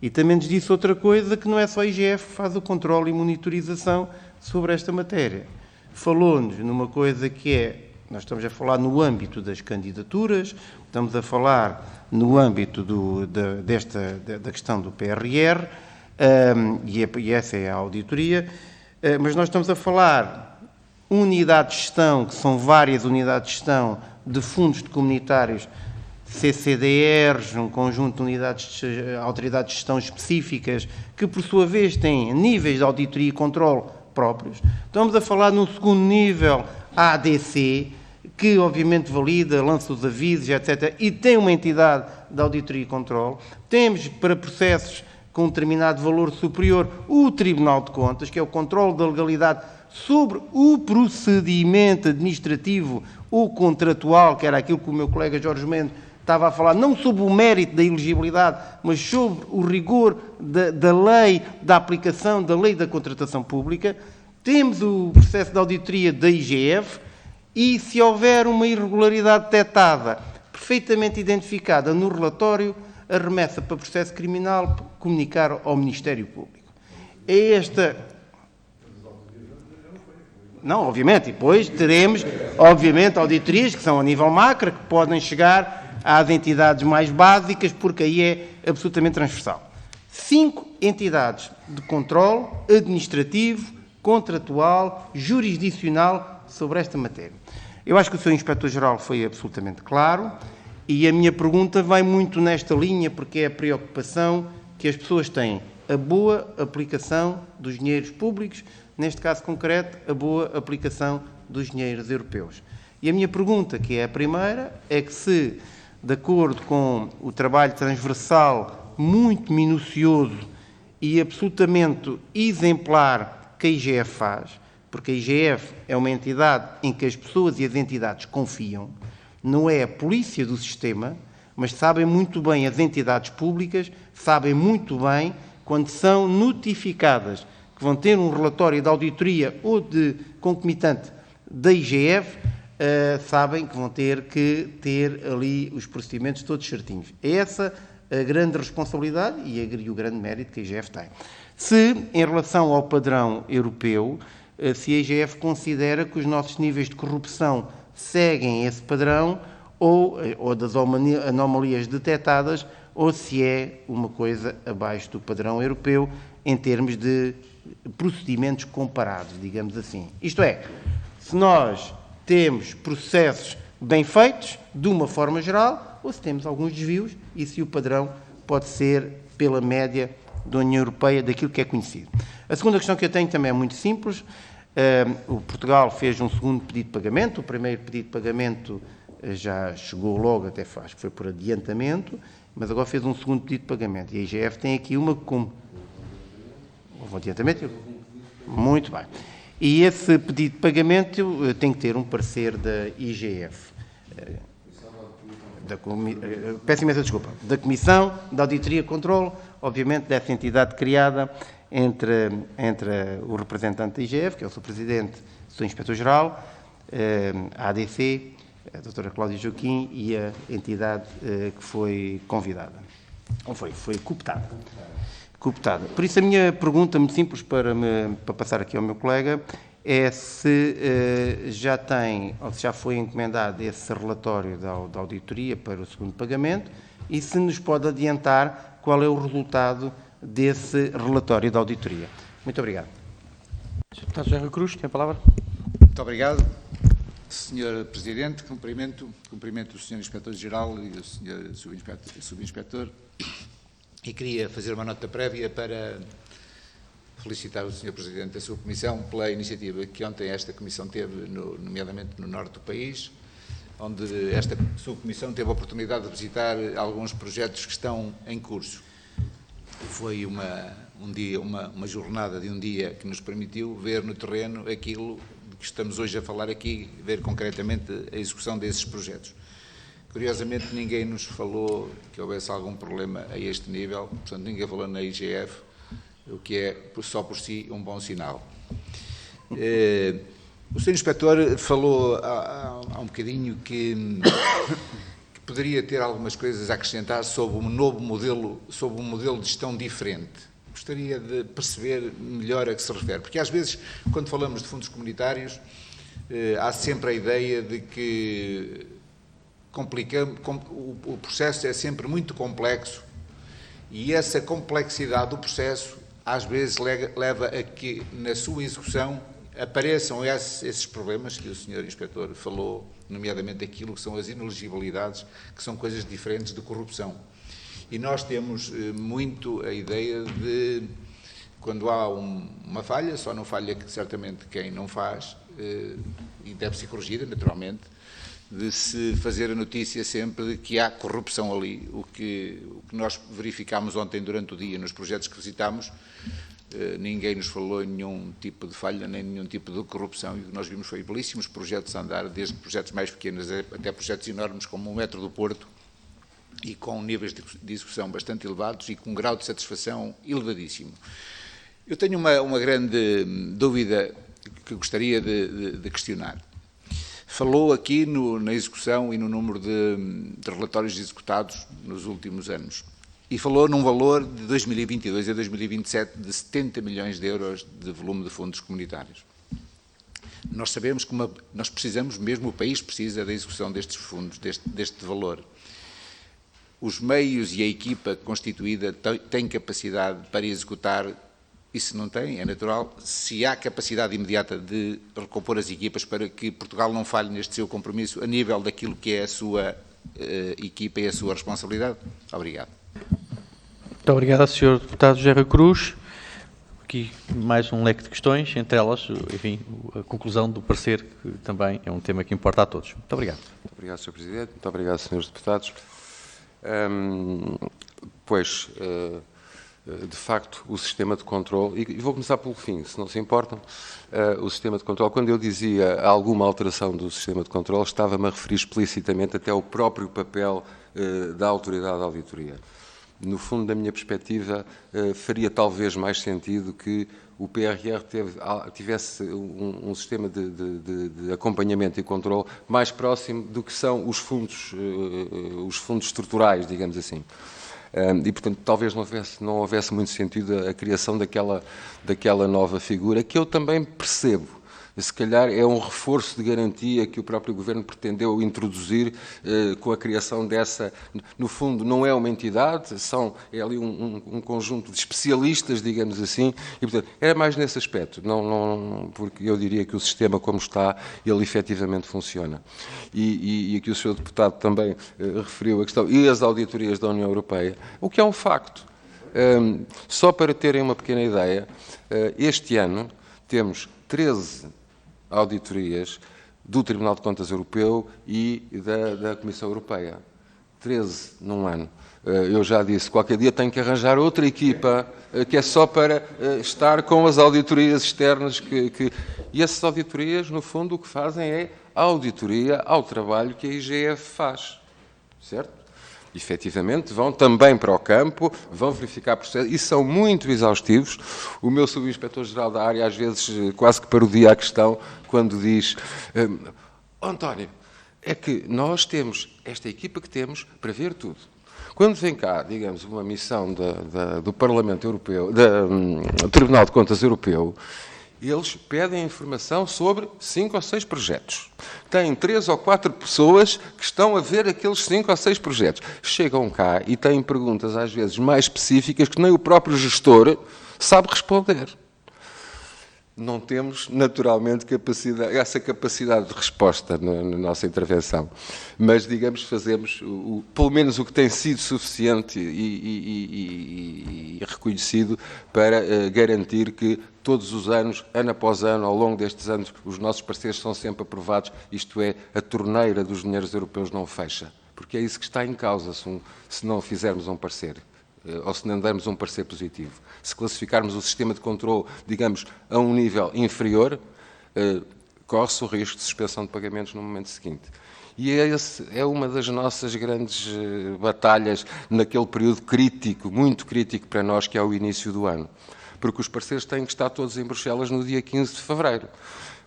E também nos disse outra coisa, que não é só a IGF que faz o controle e monitorização sobre esta matéria. Falou-nos numa coisa que nós estamos a falar no âmbito das candidaturas, estamos a falar no âmbito da questão do PRR, e essa é a auditoria, mas nós estamos a falar unidades de gestão, que são várias unidades de gestão de fundos comunitários, CCDRs, um conjunto de unidades de autoridades de gestão específicas, que por sua vez têm níveis de auditoria e controle próprios. Estamos a falar num segundo nível, a ADC, que obviamente valida, lança os avisos, etc. E tem uma entidade de auditoria e controle. Temos para processos com um determinado valor superior o Tribunal de Contas, que é o controle da legalidade sobre o procedimento administrativo ou contratual, que era aquilo que o meu colega Jorge Mendes estava a falar, não sobre o mérito da elegibilidade, mas sobre o rigor da lei, da aplicação da lei da contratação pública. Temos o processo de auditoria da IGF e, se houver uma irregularidade detectada, perfeitamente identificada no relatório, a remessa para processo criminal, comunicar ao Ministério Público. É esta... Não, obviamente, e depois teremos, obviamente, auditorias que são a nível macro, que podem chegar às entidades mais básicas, porque aí é absolutamente transversal. 5 entidades de controle administrativo, contratual, jurisdicional sobre esta matéria. Eu acho que o Sr. Inspetor-Geral foi absolutamente claro e a minha pergunta vai muito nesta linha, porque é a preocupação que as pessoas têm. A boa aplicação dos dinheiros públicos, neste caso concreto, a boa aplicação dos dinheiros europeus. E a minha pergunta, que é a primeira, é que se, de acordo com o trabalho transversal, muito minucioso e absolutamente exemplar que a IGF faz, porque a IGF é uma entidade em que as pessoas e as entidades confiam, não é a polícia do sistema, mas sabem muito bem as entidades públicas, sabem muito bem quando são notificadas que vão ter um relatório de auditoria ou de concomitante da IGF, sabem que vão ter que ter ali os procedimentos todos certinhos. É essa a grande responsabilidade e o grande mérito que a IGF tem. Se, em relação ao padrão europeu, se a IGF considera que os nossos níveis de corrupção seguem esse padrão ou das anomalias detectadas, ou se é uma coisa abaixo do padrão europeu em termos de procedimentos comparados, digamos assim. Isto é, se nós temos processos bem feitos, de uma forma geral, ou se temos alguns desvios, e se o padrão pode ser pela média da União Europeia, daquilo que é conhecido. A segunda questão que eu tenho também é muito simples. O Portugal fez um segundo pedido de pagamento, o primeiro pedido de pagamento já chegou logo, até acho que foi por adiantamento, mas agora fez um segundo pedido de pagamento. E a IGF tem aqui uma como... Houve adiantamento? Muito bem. E esse pedido de pagamento tem que ter um parecer da IGF. Peço imensa desculpa. Da Comissão de Auditoria e Controle, obviamente dessa entidade criada entre o representante da IGF, que é o Sr. Presidente, o Sr. Inspetor-Geral, a ADC, a Dra. Cláudia Joaquim e a entidade que foi convidada. Ou foi cooptada. Por isso a minha pergunta, muito simples, para passar aqui ao meu colega, é se já tem, ou se já foi encomendado esse relatório da auditoria para o segundo pagamento e se nos pode adiantar qual é o resultado desse relatório da auditoria. Muito obrigado. Deputado José Rui Cruz, tem a palavra. Muito obrigado, Sr. Presidente. Cumprimento o Sr. Inspetor-Geral e o Sr. Subinspetor. E queria fazer uma nota prévia para felicitar o Sr. Presidente da Subcomissão pela iniciativa que ontem esta Comissão teve, nomeadamente no norte do país, onde esta Subcomissão teve a oportunidade de visitar alguns projetos que estão em curso. Foi uma jornada de um dia que nos permitiu ver no terreno aquilo de que estamos hoje a falar aqui, ver concretamente a execução desses projetos. Curiosamente, ninguém nos falou que houvesse algum problema a este nível, portanto, ninguém falou na IGF, o que é, só por si, um bom sinal. O Sr. Inspetor falou há um bocadinho que poderia ter algumas coisas a acrescentar sobre um novo modelo, sobre um modelo de gestão diferente. Gostaria de perceber melhor a que se refere, porque às vezes, quando falamos de fundos comunitários, há sempre a ideia de que o processo é sempre muito complexo e essa complexidade do processo às vezes leva a que na sua execução apareçam esses problemas que o Sr. Inspetor falou, nomeadamente aquilo que são as inelegibilidades, que são coisas diferentes de corrupção. E nós temos muito a ideia de, quando há uma falha, só não falha certamente quem não faz, e deve ser corrigida, naturalmente, de se fazer a notícia sempre de que há corrupção ali. O que nós verificámos ontem durante o dia nos projetos que visitámos, ninguém nos falou em nenhum tipo de falha, nem nenhum tipo de corrupção, e o que nós vimos foi belíssimos projetos a andar, desde projetos mais pequenos até projetos enormes como o Metro do Porto, e com níveis de execução bastante elevados e com um grau de satisfação elevadíssimo. Eu tenho uma grande dúvida que gostaria de questionar. Falou aqui na execução e no número de relatórios executados nos últimos anos. E falou num valor de 2022 a 2027 de 70 milhões de euros de volume de fundos comunitários. Nós sabemos que nós precisamos, mesmo o país precisa da execução destes fundos, deste valor. Os meios e a equipa constituída têm capacidade para executar. E se não tem, é natural, se há capacidade imediata de recompor as equipas para que Portugal não falhe neste seu compromisso a nível daquilo que é a sua equipa e a sua responsabilidade. Obrigado. Muito obrigado, Sr. Deputado José Rui Cruz. Aqui mais um leque de questões, entre elas, enfim, a conclusão do parecer, que também é um tema que importa a todos. Muito obrigado. Muito obrigado, Sr. Presidente. Muito obrigado, Srs. Deputados. De facto, o sistema de controle, e vou começar pelo fim, se não se importam, o sistema de controle, quando eu dizia alguma alteração do sistema de controle, estava-me a referir explicitamente até ao próprio papel da autoridade de auditoria. No fundo, da minha perspectiva, faria talvez mais sentido que o PRR tivesse um sistema de acompanhamento e controle mais próximo do que são os fundos estruturais, digamos assim. E, portanto, talvez não houvesse muito sentido a criação daquela nova figura, que eu também percebo. Se calhar é um reforço de garantia que o próprio Governo pretendeu introduzir com a criação dessa. No fundo, não é uma entidade, é ali um conjunto de especialistas, digamos assim, e, portanto, era mais nesse aspecto, porque eu diria que o sistema como está, ele efetivamente funciona. E aqui o Sr. Deputado também referiu a questão, e as auditorias da União Europeia, o que é um facto. Só para terem uma pequena ideia, este ano temos 13 auditorias do Tribunal de Contas Europeu e da Comissão Europeia. 13 num ano. Eu já disse, qualquer dia tenho que arranjar outra equipa que é só para estar com as auditorias externas. E essas auditorias, no fundo, o que fazem é a auditoria ao trabalho que a IGF faz. Certo? Efetivamente, vão também para o campo, vão verificar processos e são muito exaustivos. O meu subinspetor-geral da área, às vezes, quase que parodia a questão, quando diz António, é que nós temos esta equipa que temos para ver tudo. Quando vem cá, digamos, uma missão do Parlamento Europeu, do Tribunal de Contas Europeu, eles pedem informação sobre 5 ou 6 projetos. Têm 3 ou 4 pessoas que estão a ver aqueles 5 ou 6 projetos. Chegam cá e têm perguntas, às vezes, mais específicas que nem o próprio gestor sabe responder. Não temos, naturalmente, essa capacidade de resposta na nossa intervenção. Mas, digamos, fazemos pelo menos o que tem sido suficiente e reconhecido para garantir que todos os anos, ano após ano, ao longo destes anos, os nossos parceiros são sempre aprovados, isto é, a torneira dos dinheiros europeus não fecha. Porque é isso que está em causa se não fizermos um parecer. Ou se não dermos um parecer positivo. Se classificarmos o sistema de controle, digamos, a um nível inferior, corre-se o risco de suspensão de pagamentos no momento seguinte. E essa é uma das nossas grandes batalhas naquele período crítico, muito crítico para nós, que é o início do ano. Porque os parceiros têm que estar todos em Bruxelas no dia 15 de fevereiro.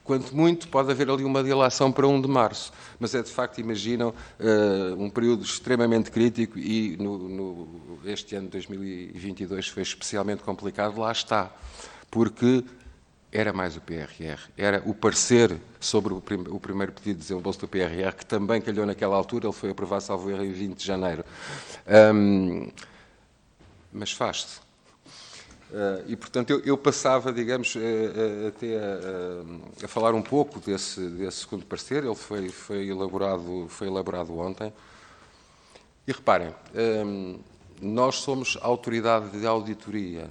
Quanto muito, pode haver ali uma dilação para 1 de março. Mas é, de facto, imaginam, um período extremamente crítico e este ano de 2022 foi especialmente complicado, lá está. Porque era mais o PRR, era o parecer sobre o primeiro pedido de desembolso do PRR, que também calhou naquela altura, ele foi aprovado, salvo erro, em 20 de janeiro. Mas faz-se. E, portanto, eu passava, digamos, até a falar um pouco desse segundo parecer. Ele foi elaborado ontem. E reparem, nós somos autoridade de auditoria,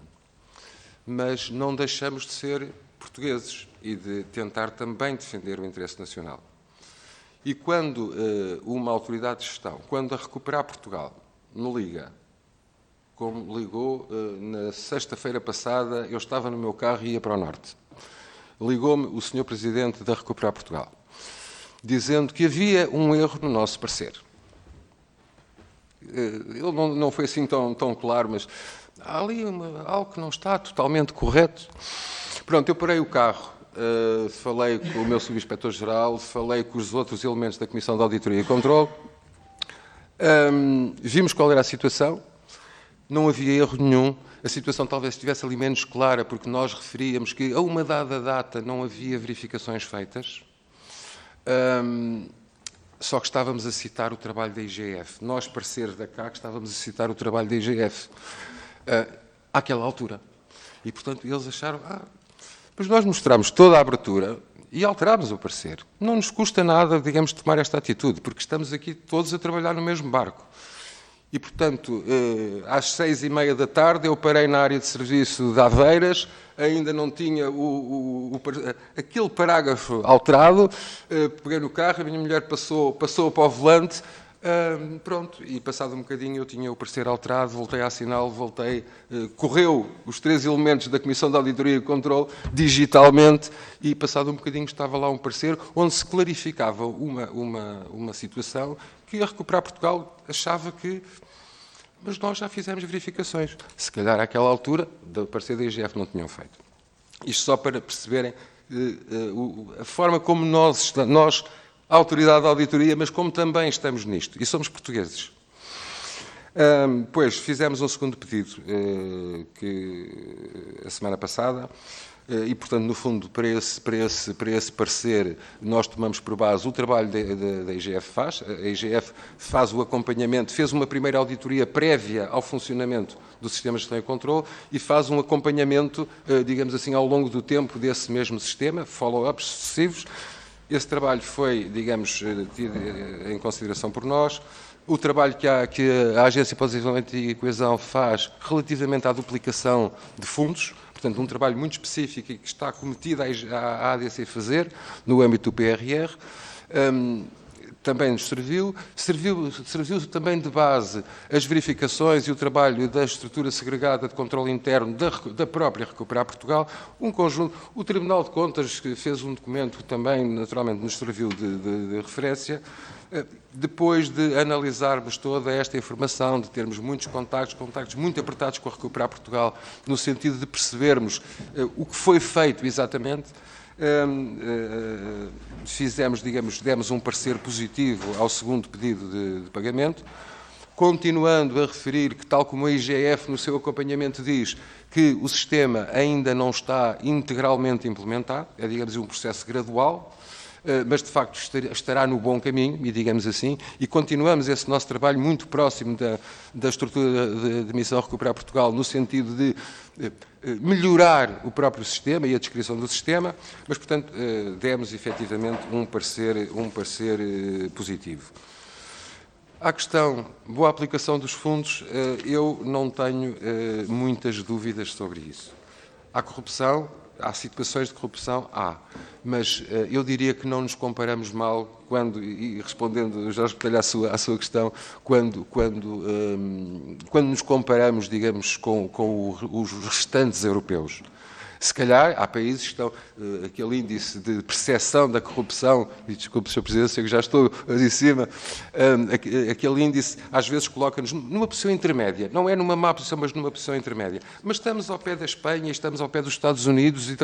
mas não deixamos de ser portugueses. e de tentar também defender o interesse nacional. E quando uma autoridade de gestão, quando a Recuperar Portugal me liga, como ligou na sexta-feira passada, eu estava no meu carro e ia para o Norte, ligou-me o Sr. Presidente da Recuperar Portugal, dizendo que havia um erro no nosso parecer. Ele não foi assim tão claro, mas há ali algo que não está totalmente correto. Pronto, eu parei o carro, falei com o meu Subinspetor-Geral, falei com os outros elementos da Comissão de Auditoria e Controle, vimos qual era a situação, não havia erro nenhum, a situação talvez estivesse ali menos clara, porque nós referíamos que a uma dada data não havia verificações feitas, só que estávamos a citar o trabalho da IGF. Nós, parceiros da CAC, estávamos a citar o trabalho da IGF àquela altura. E, portanto, eles acharam... Pois nós mostramos toda a abertura e alterámos o parecer. Não nos custa nada, digamos, tomar esta atitude, porque estamos aqui todos a trabalhar no mesmo barco. E, portanto, às 6h30 da tarde, eu parei na área de serviço de Aveiras, ainda não tinha aquele parágrafo alterado, peguei no carro, a minha mulher passou para o volante, pronto, e passado um bocadinho eu tinha o parecer alterado, voltei a assiná-lo, correu os 3 elementos da Comissão de Auditoria e Controle digitalmente e passado um bocadinho estava lá um parecer onde se clarificava uma situação que a Recuperar Portugal achava que... Mas nós já fizemos verificações. Se calhar, àquela altura, do parecer da IGF não tinham feito. Isto só para perceberem a forma como nós, a autoridade da auditoria, mas como também estamos nisto. E somos portugueses. Pois, fizemos um segundo pedido a semana passada. E, portanto, no fundo, para esse parecer, nós tomamos por base o trabalho da IGF faz. A IGF faz o acompanhamento, fez uma primeira auditoria prévia ao funcionamento do sistema de gestão e controle e faz um acompanhamento, digamos assim, ao longo do tempo desse mesmo sistema, follow-ups sucessivos. Esse trabalho foi, digamos, tido em consideração por nós. O trabalho que a Agência para o Desenvolvimento e Coesão faz relativamente à duplicação de fundos, portanto, um trabalho muito específico e que está cometido a ADC fazer, no âmbito do PRR, também nos serviu também de base as verificações e o trabalho da estrutura segregada de controle interno da própria Recuperar Portugal, um conjunto, o Tribunal de Contas que fez um documento que também, naturalmente, nos serviu de referência, depois de analisarmos toda esta informação, de termos muitos contactos muito apertados com a Recuperar Portugal, no sentido de percebermos o que foi feito exatamente, demos um parecer positivo ao segundo pedido de pagamento, continuando a referir que, tal como a IGF no seu acompanhamento diz, que o sistema ainda não está integralmente implementado, é, digamos, um processo gradual, mas de facto estará no bom caminho, e digamos assim, e continuamos esse nosso trabalho muito próximo da estrutura de missão Recuperar Portugal, no sentido de melhorar o próprio sistema e a descrição do sistema, mas, portanto, demos efetivamente um parecer positivo. À questão boa aplicação dos fundos, eu não tenho muitas dúvidas sobre isso. Há corrupção, há situações de corrupção, mas eu diria que não nos comparamos mal e respondendo, Jorge Botelho, à sua questão, quando nos comparamos, digamos, com os restantes europeus. Se calhar, há países que estão, aquele índice de percepção da corrupção, e desculpe, Sr. Presidente, sei que já estou ali em cima, aquele índice às vezes coloca-nos numa posição intermédia, não é numa má posição, mas numa posição intermédia. Mas estamos ao pé da Espanha, estamos ao pé dos Estados Unidos,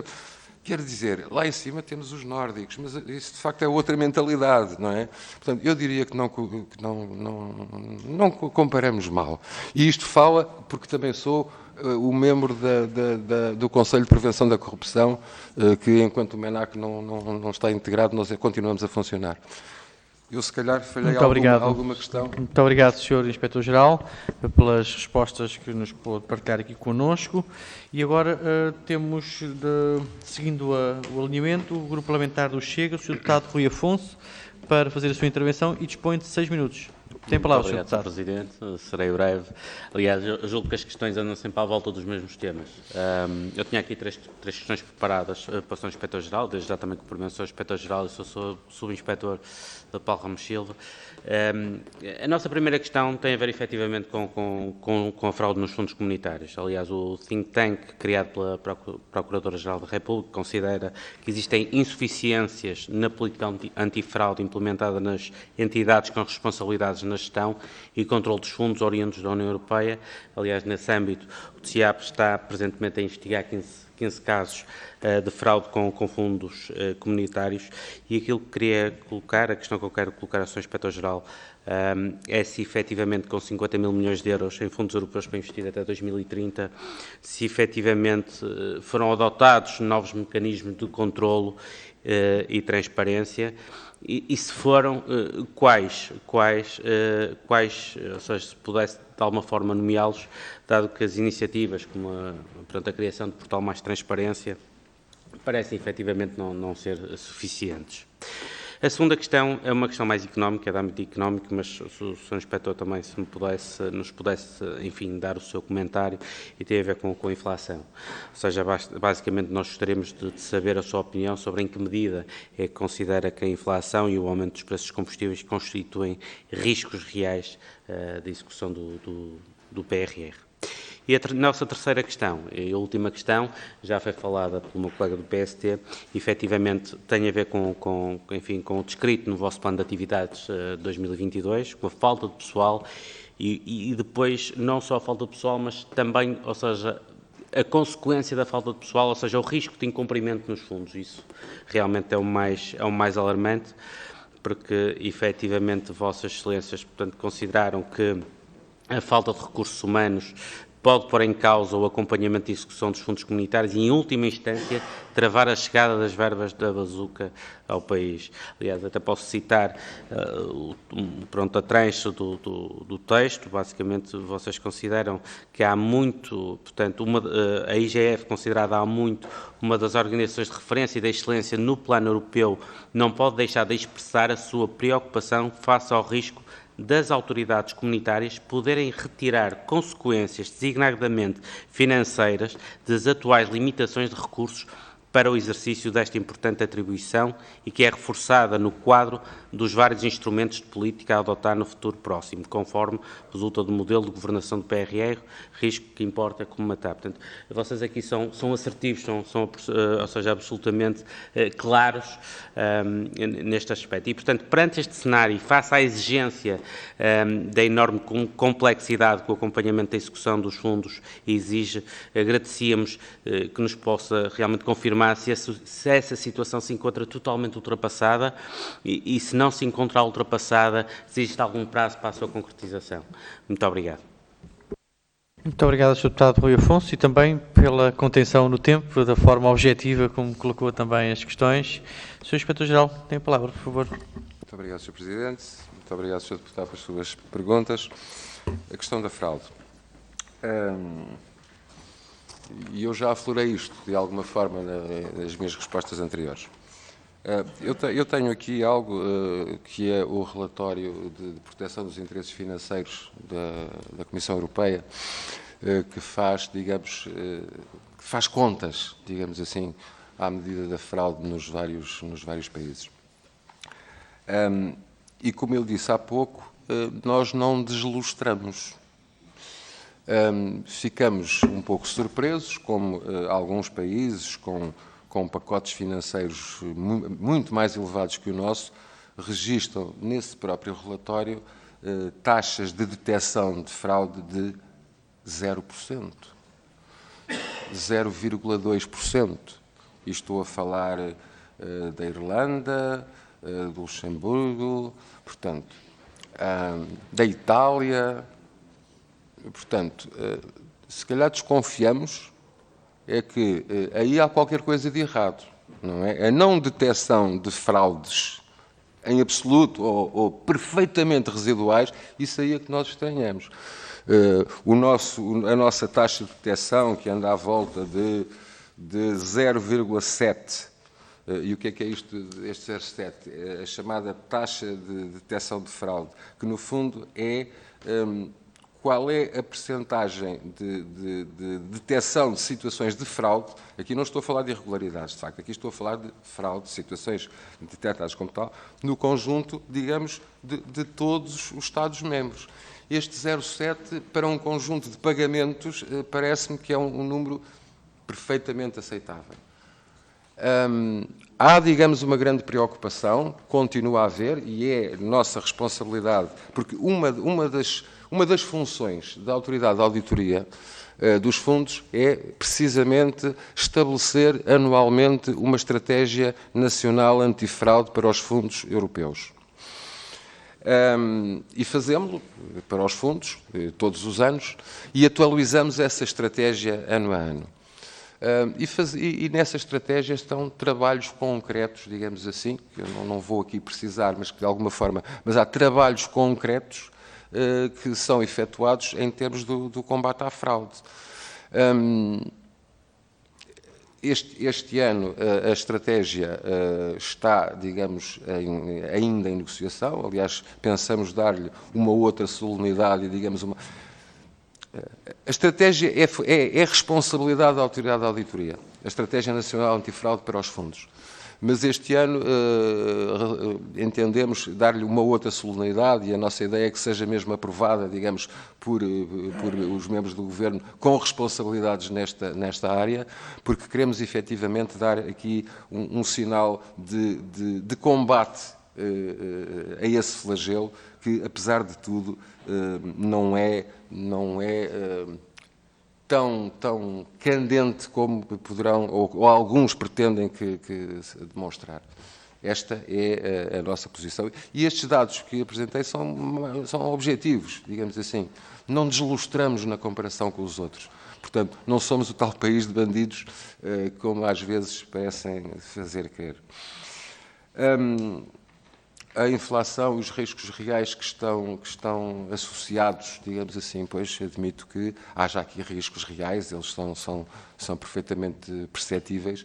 quer dizer, lá em cima temos os nórdicos, mas isso de facto é outra mentalidade, não é? Portanto, eu diria que não comparamos mal. E isto fala porque também sou o membro do Conselho de Prevenção da Corrupção, que enquanto o MENAC não está integrado, nós continuamos a funcionar. Eu, se calhar, falhei alguma questão. Muito obrigado, Sr. Inspetor-Geral, pelas respostas que nos pôde partilhar aqui connosco. E agora temos, seguindo o alinhamento, o Grupo Parlamentar do Chega, o Sr. Deputado Rui Afonso, para fazer a sua intervenção e dispõe de 6 minutos. Tem a palavra, Muito obrigado, Sr. Presidente. Serei breve. Aliás, eu julgo que as questões andam sempre à volta dos mesmos temas. Eu tinha aqui três questões preparadas para o Sr. Inspetor-Geral, desde já também cumprimento o Sr. Inspetor-Geral e sou Subinspetor Paulo Ramos Silva. A nossa primeira questão tem a ver efetivamente com a fraude nos fundos comunitários. Aliás, o think tank criado pela Procuradora-Geral da República considera que existem insuficiências na política antifraude implementada nas entidades com responsabilidades na gestão e controle dos fundos oriundos da União Europeia. Aliás, nesse âmbito, o TSIAP está presentemente a investigar 15 casos de fraude com fundos comunitários, e aquilo que queria colocar, a questão que eu quero colocar ao Sr. Inspetor-Geral, é se efetivamente com 50 mil milhões de euros em fundos europeus para investir até 2030, se efetivamente foram adotados novos mecanismos de controlo e transparência, e se foram, quais, ou seja, se pudesse de alguma forma nomeá-los, dado que as iniciativas como a criação de portal Mais Transparência parecem efetivamente não ser suficientes. A segunda questão é uma questão mais económica, é de âmbito económico, mas se o Sr. Inspetor também nos pudesse, enfim, dar o seu comentário, e tem a ver com a inflação. Ou seja, basicamente nós gostaríamos de saber a sua opinião sobre em que medida é que considera que a inflação e o aumento dos preços dos combustíveis constituem riscos reais da execução do PRR. E a nossa terceira questão, e a última questão, já foi falada pelo meu colega do PST, efetivamente tem a ver com o descrito no vosso plano de atividades de 2022, com a falta de pessoal e depois não só a falta de pessoal, mas também, ou seja, a consequência da falta de pessoal, ou seja, o risco de incumprimento nos fundos. Isso realmente é o mais alarmante, porque efetivamente Vossas Excelências, portanto, consideraram que a falta de recursos humanos pode pôr em causa o acompanhamento e execução dos fundos comunitários e, em última instância, travar a chegada das verbas da bazuca ao país. Aliás, até posso citar a tranche do texto. Basicamente, vocês consideram que há muito, portanto, a IGF, considerada há muito uma das organizações de referência e de excelência no plano europeu, não pode deixar de expressar a sua preocupação face ao risco das autoridades comunitárias poderem retirar consequências designadamente financeiras das atuais limitações de recursos para o exercício desta importante atribuição e que é reforçada no quadro dos vários instrumentos de política a adotar no futuro próximo, conforme resulta do modelo de governação do PRR, risco que importa comatar. Portanto, vocês aqui são assertivos, ou seja, absolutamente claros neste aspecto. E, portanto, perante este cenário e face à exigência da enorme complexidade que o acompanhamento da execução dos fundos exige, agradecíamos que nos possa realmente confirmar se essa situação se encontra totalmente ultrapassada e se não se encontrar ultrapassada, se existe algum prazo para a sua concretização. Muito obrigado. Muito obrigado, Sr. Deputado Rui Afonso, e também pela contenção no tempo, da forma objetiva como colocou também as questões. Sr. Inspetor-Geral, tem a palavra, por favor. Muito obrigado, Sr. Presidente. Muito obrigado, Sr. Deputado, pelas suas perguntas. A questão da fraude. E eu já aflorei isto, de alguma forma, nas minhas respostas anteriores. Eu tenho aqui algo que é o relatório de proteção dos interesses financeiros da Comissão Europeia, que faz, digamos, faz contas, digamos assim, à medida da fraude nos vários países. E como eu disse há pouco, nós não deslustramos. Ficamos um pouco surpresos, como alguns países com pacotes financeiros muito mais elevados que o nosso registram nesse próprio relatório taxas de detecção de fraude de 0%, 0,2%. E estou a falar da Irlanda, do Luxemburgo, portanto, da Itália. Portanto, se calhar desconfiamos é que aí há qualquer coisa de errado, não é? A não detecção de fraudes em absoluto ou perfeitamente residuais, isso aí é que nós estranhamos. A nossa taxa de detecção, que anda à volta de 0,7 E o que é isto, este 07? A chamada taxa de detecção de fraude, que no fundo é qual é a percentagem de detecção de situações de fraude. Aqui não estou a falar de irregularidades, de facto, aqui estou a falar de fraude, de situações detectadas como tal, no conjunto, digamos, de todos os Estados-membros. Este 0,7 para um conjunto de pagamentos parece-me que é um número perfeitamente aceitável. Há, digamos, uma grande preocupação, continua a haver, e é nossa responsabilidade, porque uma das funções da Autoridade de Auditoria dos fundos é precisamente estabelecer anualmente uma estratégia nacional antifraude para os fundos europeus. E fazemos-lo para os fundos todos os anos e atualizamos essa estratégia ano a ano. E nessa estratégia estão trabalhos concretos, digamos assim, que eu não vou aqui precisar, mas que de alguma forma, mas há trabalhos concretos que são efetuados em termos do combate à fraude. Este ano a estratégia está, digamos, ainda em negociação. Aliás, pensamos dar-lhe uma outra solenidade e, digamos, a estratégia é responsabilidade da Autoridade de Auditoria, a Estratégia Nacional Antifraude para os fundos. Mas este ano entendemos dar-lhe uma outra solenidade e a nossa ideia é que seja mesmo aprovada, digamos, por os membros do Governo com responsabilidades nesta área, porque queremos efetivamente dar aqui um sinal de combate a esse flagelo que, apesar de tudo, não é tão candente como poderão, ou alguns pretendem que demonstrar. Esta é a nossa posição. E estes dados que apresentei são objetivos, digamos assim. Não deslustramos na comparação com os outros. Portanto, não somos o tal país de bandidos como às vezes parecem fazer crer. A inflação e os riscos reais que estão associados, digamos assim, pois admito que haja aqui riscos reais, eles são perfeitamente perceptíveis,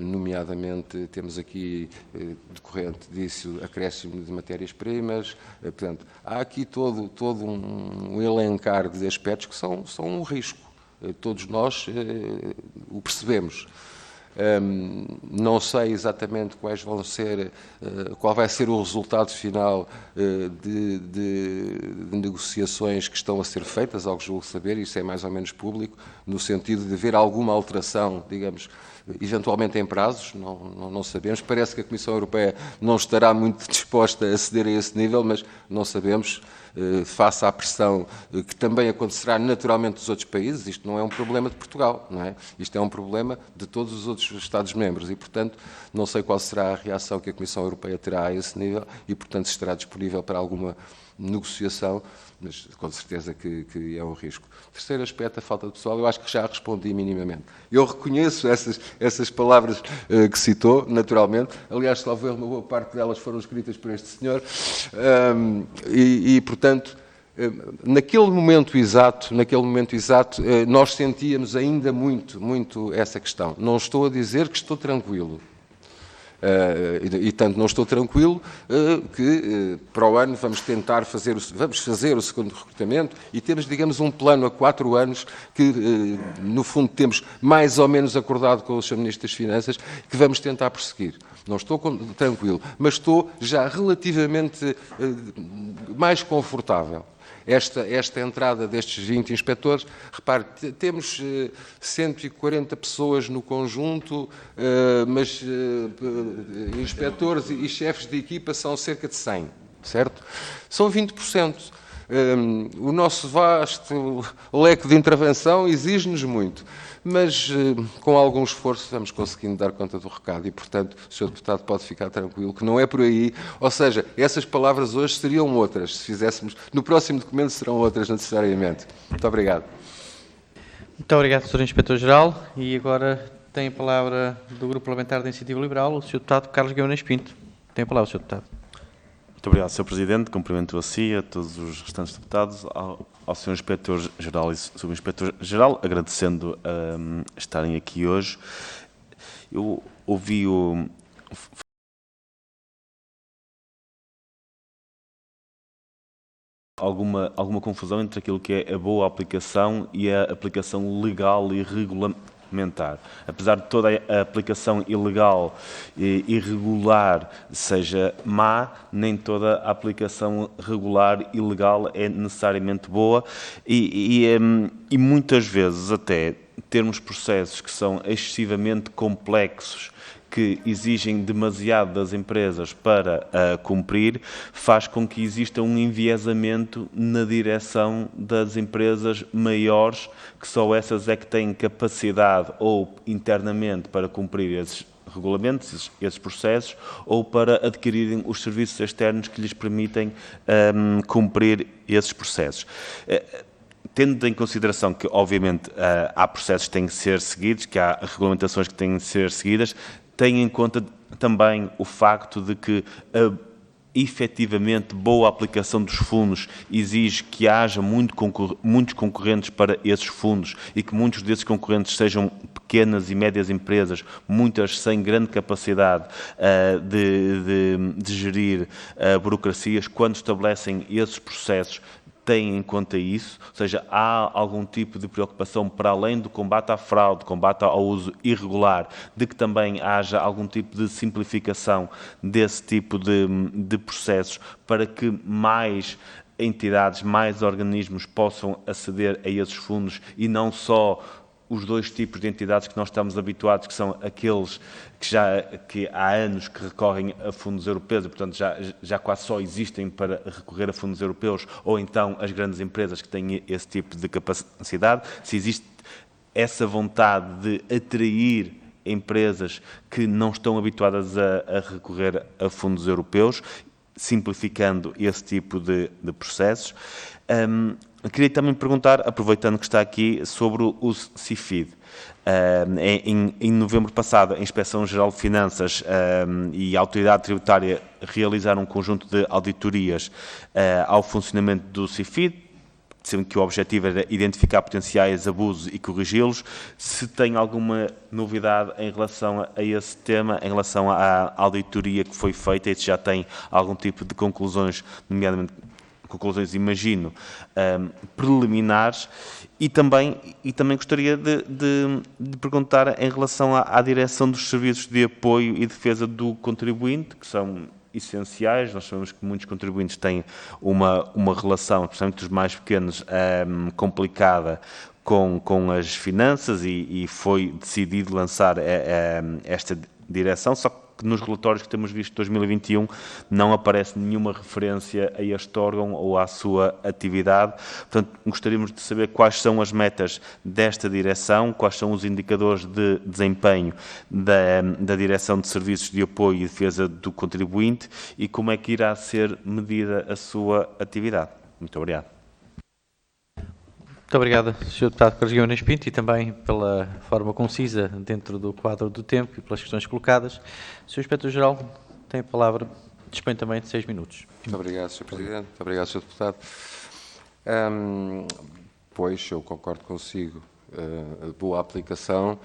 nomeadamente temos aqui, decorrente disso, acréscimo de matérias-primas, portanto, há aqui todo um elencar de aspectos que são um risco, todos nós o percebemos. Não sei exatamente qual vai ser o resultado final de negociações que estão a ser feitas, ao que julgo saber, isso é mais ou menos público, no sentido de haver alguma alteração, digamos, eventualmente em prazos, não sabemos. Parece que a Comissão Europeia não estará muito disposta a ceder a esse nível, mas não sabemos. Face à pressão que também acontecerá naturalmente dos outros países, isto não é um problema de Portugal, não é? Isto é um problema de todos os outros Estados-membros e, portanto, não sei qual será a reação que a Comissão Europeia terá a esse nível e, portanto, se estará disponível para alguma negociação, mas com certeza que é um risco. Terceiro aspecto, a falta de pessoal, eu acho que já respondi minimamente. Eu reconheço essas palavras que citou, naturalmente, aliás, se lá ver, uma boa parte delas foram escritas por este senhor, portanto, naquele momento exato, nós sentíamos ainda muito essa questão. Não estou a dizer que estou tranquilo. E tanto não estou tranquilo que para o ano vamos tentar fazer o segundo recrutamento e temos, digamos, um plano a 4 anos que, no fundo, temos mais ou menos acordado com o Sr. Ministro das Finanças que vamos tentar prosseguir. Não estou tranquilo, mas estou já relativamente mais confortável. Esta entrada destes 20 inspectores, repare, temos 140 pessoas no conjunto, mas inspectores e chefes de equipa são cerca de 100, certo? São 20%. O nosso vasto leque de intervenção exige-nos muito, mas com algum esforço vamos conseguindo dar conta do recado e, portanto, o Sr. Deputado pode ficar tranquilo que não é por aí. Ou seja, essas palavras hoje seriam outras, se fizéssemos. No próximo documento serão outras necessariamente. Muito obrigado. Muito obrigado, Sr. Inspetor-Geral. E agora tem a palavra do Grupo Parlamentar da Iniciativa Liberal, o Sr. Deputado Carlos Guimarães Pinto. Tem a palavra, Sr. Deputado. Muito obrigado, Sr. Presidente. Cumprimento a si, a todos os restantes deputados, ao Sr. Inspetor-Geral e Subinspetor-Geral, agradecendo estarem aqui hoje. Eu ouvi alguma confusão entre aquilo que é a boa aplicação e a aplicação legal e regulamentar. Apesar de toda a aplicação ilegal e irregular seja má, nem toda a aplicação regular e legal é necessariamente boa e muitas vezes até termos processos que são excessivamente complexos, que exigem demasiado das empresas para cumprir, faz com que exista um enviesamento na direção das empresas maiores, que só essas é que têm capacidade ou internamente para cumprir esses regulamentos, esses processos, ou para adquirirem os serviços externos que lhes permitem cumprir esses processos. Tendo em consideração que, obviamente, há processos que têm que ser seguidos, que há regulamentações que têm que ser seguidas, tenha em conta também o facto de que a efetivamente boa aplicação dos fundos exige que haja muitos concorrentes para esses fundos e que muitos desses concorrentes sejam pequenas e médias empresas, muitas sem grande capacidade de gerir burocracias, quando estabelecem esses processos, têm em conta isso, ou seja, há algum tipo de preocupação para além do combate à fraude, combate ao uso irregular, de que também haja algum tipo de simplificação desse tipo de processos para que mais entidades, mais organismos possam aceder a esses fundos e não só os dois tipos de entidades que nós estamos habituados, que são aqueles que há anos que recorrem a fundos europeus e, portanto, já quase só existem para recorrer a fundos europeus, ou então as grandes empresas que têm esse tipo de capacidade. Se existe essa vontade de atrair empresas que não estão habituadas a recorrer a fundos europeus, simplificando esse tipo de processos. Queria também perguntar, aproveitando que está aqui, sobre o CIFID. Em novembro passado, a Inspeção-Geral de Finanças e a Autoridade Tributária realizaram um conjunto de auditorias ao funcionamento do CIFID, sendo que o objetivo era identificar potenciais abusos e corrigi-los. Se tem alguma novidade em relação a esse tema, em relação à auditoria que foi feita, e se já tem algum tipo de conclusões, nomeadamente conclusões, imagino, preliminares, e também gostaria de perguntar em relação à direção dos serviços de apoio e defesa do contribuinte, que são essenciais. Nós sabemos que muitos contribuintes têm uma relação, especialmente os mais pequenos, complicada com as finanças e foi decidido lançar esta direção, só que nos relatórios que temos visto de 2021 não aparece nenhuma referência a este órgão ou à sua atividade. Portanto, gostaríamos de saber quais são as metas desta direção, quais são os indicadores de desempenho da Direção de Serviços de Apoio e Defesa do Contribuinte e como é que irá ser medida a sua atividade. Muito obrigado. Muito obrigado, Sr. Deputado Carlos Guimarães Pinto, e também pela forma concisa dentro do quadro do tempo e pelas questões colocadas. Sr. Inspetor-Geral, tem a palavra, dispõe também de 6 minutos. Muito obrigado, Sr. Presidente. Muito obrigado, Sr. Deputado. Pois, eu concordo consigo. Boa aplicação,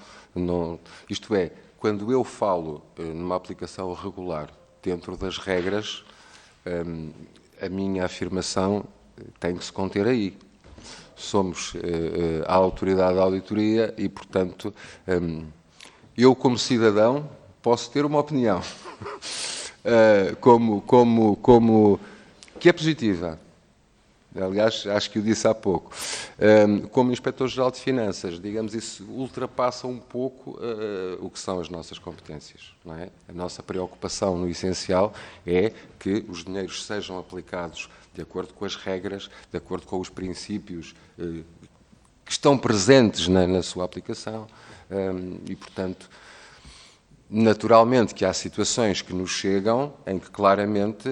isto é, quando eu falo numa aplicação regular dentro das regras, a minha afirmação tem que se conter aí. Somos a autoridade da auditoria e, portanto, eu, como cidadão, posso ter uma opinião que é positiva. Aliás, acho que o disse há pouco. Como Inspetor-Geral de Finanças, digamos, isso ultrapassa um pouco o que são as nossas competências, não é? A nossa preocupação, no essencial, é que os dinheiros sejam aplicados de acordo com as regras, de acordo com os princípios que estão presentes na sua aplicação e, portanto, naturalmente que há situações que nos chegam em que claramente,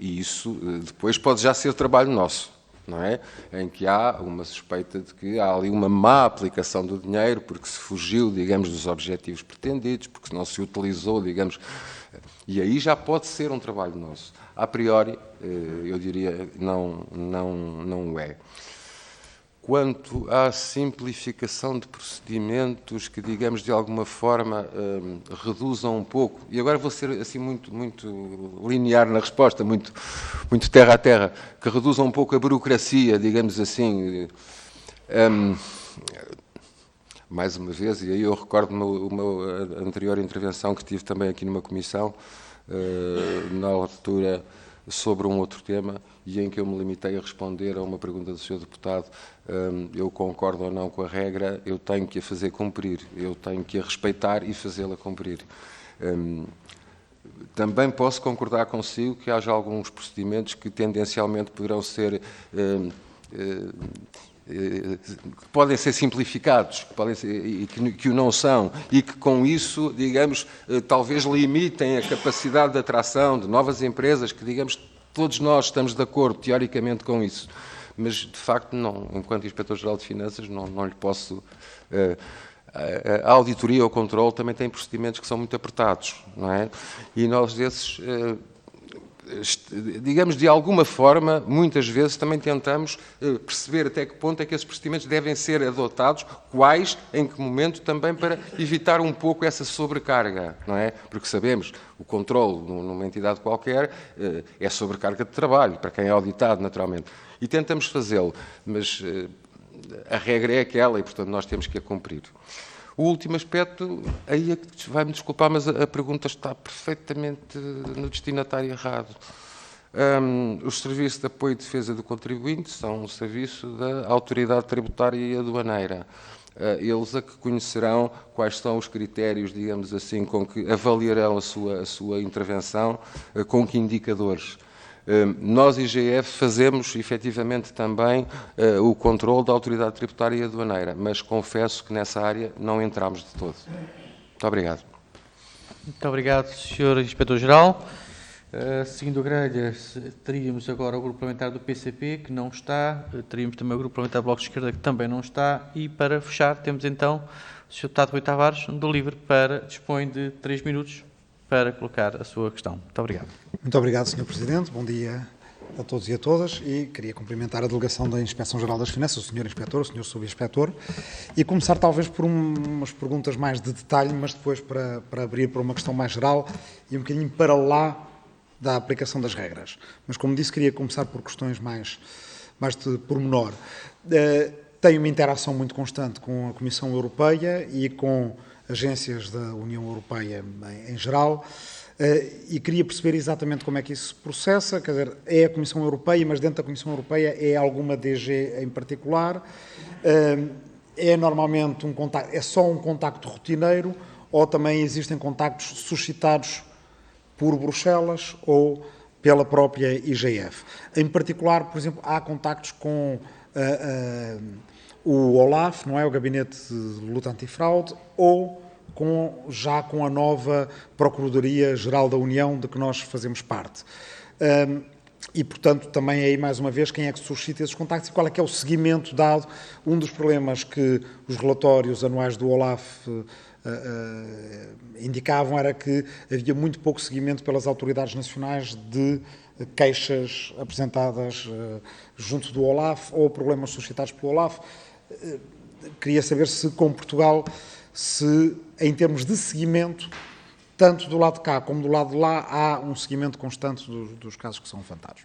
e isso depois pode já ser trabalho nosso, não é? Em que há uma suspeita de que há ali uma má aplicação do dinheiro porque se fugiu, digamos, dos objetivos pretendidos, porque não se utilizou, digamos, e aí já pode ser um trabalho nosso. A priori, eu diria, não é. quanto à simplificação de procedimentos que, digamos, de alguma forma reduzam um pouco, e agora vou ser assim muito linear na resposta, muito terra a terra, que reduzam um pouco a burocracia, digamos assim. Mais uma vez, e aí eu recordo a anterior intervenção que tive também aqui numa comissão, na altura, sobre um outro tema, e em que eu me limitei a responder a uma pergunta do Sr. Deputado, eu concordo ou não com a regra, eu tenho que a fazer cumprir, eu tenho que a respeitar e fazê-la cumprir. Também posso concordar consigo que haja alguns procedimentos que tendencialmente poderão ser que podem ser simplificados, que podem ser, e que o não são, e que com isso, digamos, talvez limitem a capacidade de atração de novas empresas, que, digamos, todos nós estamos de acordo, teoricamente, com isso. Mas, de facto, não, enquanto Inspetor-Geral de Finanças, não lhe posso... A auditoria ou o controle também tem procedimentos que são muito apertados, não é? E nós, desses... digamos, de alguma forma, muitas vezes também tentamos perceber até que ponto é que esses procedimentos devem ser adotados, quais, em que momento, também para evitar um pouco essa sobrecarga, não é? Porque sabemos, o controle numa entidade qualquer é sobrecarga de trabalho, para quem é auditado, naturalmente. E tentamos fazê-lo, mas a regra é aquela e, portanto, nós temos que a cumprir. O último aspecto, aí é que vai-me desculpar, mas a pergunta está perfeitamente no destinatário errado. Os serviços de apoio e defesa do contribuinte são um serviço da Autoridade Tributária e Aduaneira. Eles a que conhecerão quais são os critérios, digamos assim, com que avaliarão a sua intervenção, com que indicadores. Nós, IGF, fazemos efetivamente também o controle da Autoridade Tributária e Aduaneira, mas confesso que nessa área não entramos de todo. Muito obrigado. Muito obrigado, Sr. Inspetor-Geral. Seguindo a grelha, teríamos agora o Grupo Parlamentar do PCP, que não está, teríamos também o Grupo Parlamentar do Bloco de Esquerda, que também não está, e para fechar temos então o Sr. Deputado Rui Tavares, do LIVRE, dispõe de 3 minutos para colocar a sua questão. Muito obrigado. Muito obrigado, Sr. Presidente. Bom dia a todos e a todas. E queria cumprimentar a delegação da Inspeção-Geral das Finanças, o Sr. Inspetor, o Sr. Subinspetor, e começar talvez por umas perguntas mais de detalhe, mas depois para abrir para uma questão mais geral e um bocadinho para lá da aplicação das regras. Mas, como disse, queria começar por questões mais de pormenor. Tenho uma interação muito constante com a Comissão Europeia e com agências da União Europeia em geral, e queria perceber exatamente como é que isso se processa, quer dizer, é a Comissão Europeia, mas dentro da Comissão Europeia é alguma DG em particular, é normalmente é só um contacto rotineiro, ou também existem contactos suscitados por Bruxelas ou pela própria IGF. Em particular, por exemplo, há contactos com o OLAF, não é? O Gabinete de Luta Antifraude, ou já com a nova Procuradoria-Geral da União, de que nós fazemos parte. E, portanto, também aí, mais uma vez, quem é que suscita esses contactos e qual é que é o seguimento dado. Um dos problemas que os relatórios anuais do OLAF indicavam era que havia muito pouco seguimento pelas autoridades nacionais de queixas apresentadas junto do OLAF ou problemas suscitados pelo OLAF. Queria saber se com Portugal, em termos de seguimento, tanto do lado de cá como do lado de lá, há um seguimento constante dos casos que são levantados.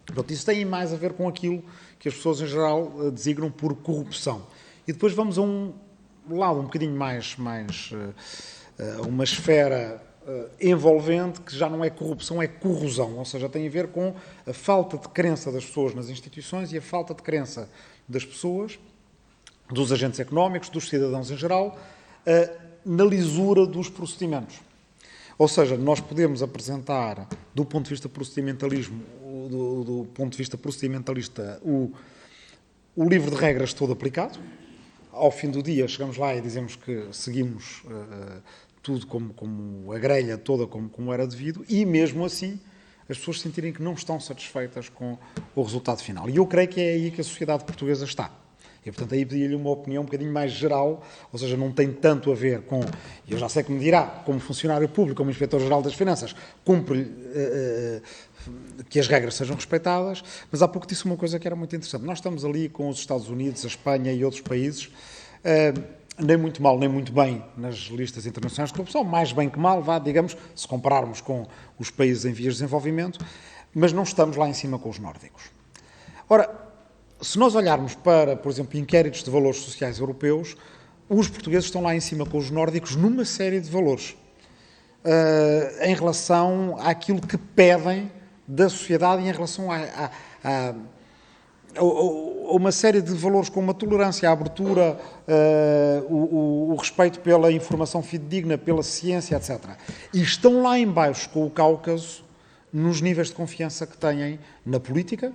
Pronto, isso tem mais a ver com aquilo que as pessoas em geral designam por corrupção. E depois vamos a um lado um bocadinho mais uma esfera envolvente, que já não é corrupção, é corrosão, ou seja, tem a ver com a falta de crença das pessoas nas instituições e a falta de crença das pessoas, dos agentes económicos, dos cidadãos em geral, na lisura dos procedimentos. Ou seja, nós podemos apresentar, do ponto de vista procedimentalismo, do ponto de vista procedimentalista, o livro de regras todo aplicado. Ao fim do dia chegamos lá e dizemos que seguimos tudo como a grelha toda como era devido, e mesmo assim as pessoas sentirem que não estão satisfeitas com o resultado final. E eu creio que é aí que a sociedade portuguesa está. E, portanto, aí pedi-lhe uma opinião um bocadinho mais geral, ou seja, não tem tanto a ver com... Eu já sei que me dirá, como funcionário público, como Inspetor-Geral das Finanças, cumpre que as regras sejam respeitadas, mas há pouco disse uma coisa que era muito interessante. Nós estamos ali com os Estados Unidos, a Espanha e outros países, nem muito mal, nem muito bem nas listas internacionais de corrupção, mais bem que mal, digamos, se compararmos com os países em vias de desenvolvimento, mas não estamos lá em cima com os nórdicos. Ora, se nós olharmos para, por exemplo, inquéritos de valores sociais europeus, os portugueses estão lá em cima com os nórdicos numa série de valores, em relação àquilo que pedem da sociedade e em relação a uma série de valores como a tolerância, a abertura, o respeito pela informação fidedigna, pela ciência, etc. E estão lá em baixo com o Cáucaso nos níveis de confiança que têm na política,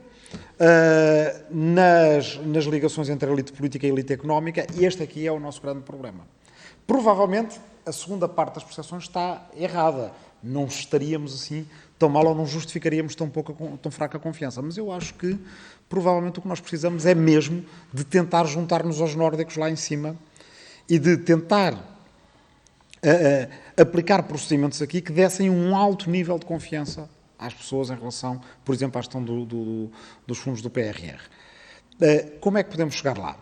nas ligações entre a elite política e a elite económica, e este aqui é o nosso grande problema. Provavelmente, a segunda parte das percepções está errada. Não estaríamos assim tão mal ou não justificaríamos tão fraca confiança. Mas eu acho que, provavelmente, o que nós precisamos é mesmo de tentar juntar-nos aos nórdicos lá em cima e de tentar aplicar procedimentos aqui que dessem um alto nível de confiança às pessoas em relação, por exemplo, à gestão dos fundos do PRR. Como é que podemos chegar lá?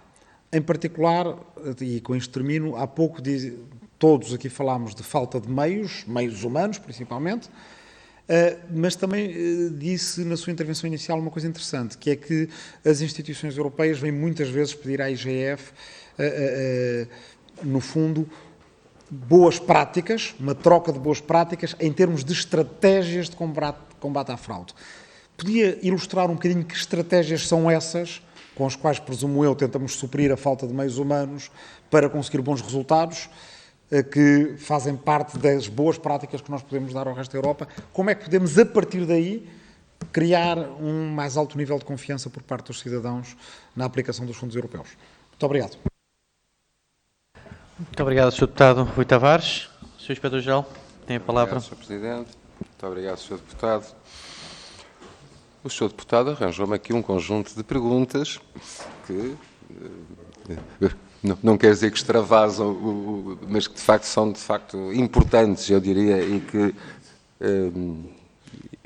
Em particular, e com isto termino, há pouco todos aqui falámos de falta de meios humanos, principalmente, mas também disse na sua intervenção inicial uma coisa interessante, que é que as instituições europeias vêm muitas vezes pedir à IGF, no fundo, boas práticas, uma troca de boas práticas em termos de estratégias de combate à fraude. Podia ilustrar um bocadinho que estratégias são essas, com as quais, presumo eu, tentamos suprir a falta de meios humanos para conseguir bons resultados, que fazem parte das boas práticas que nós podemos dar ao resto da Europa. Como é que podemos, a partir daí, criar um mais alto nível de confiança por parte dos cidadãos na aplicação dos fundos europeus? Muito obrigado. Muito obrigado, Sr. Deputado Rui Tavares. Sr. Inspetor-Geral, tem a palavra. Obrigado, Sr. Presidente. Muito obrigado, Sr. Deputado. O Sr. Deputado arranjou-me aqui um conjunto de perguntas que não quer dizer que extravasam, mas que de facto são importantes, eu diria, e que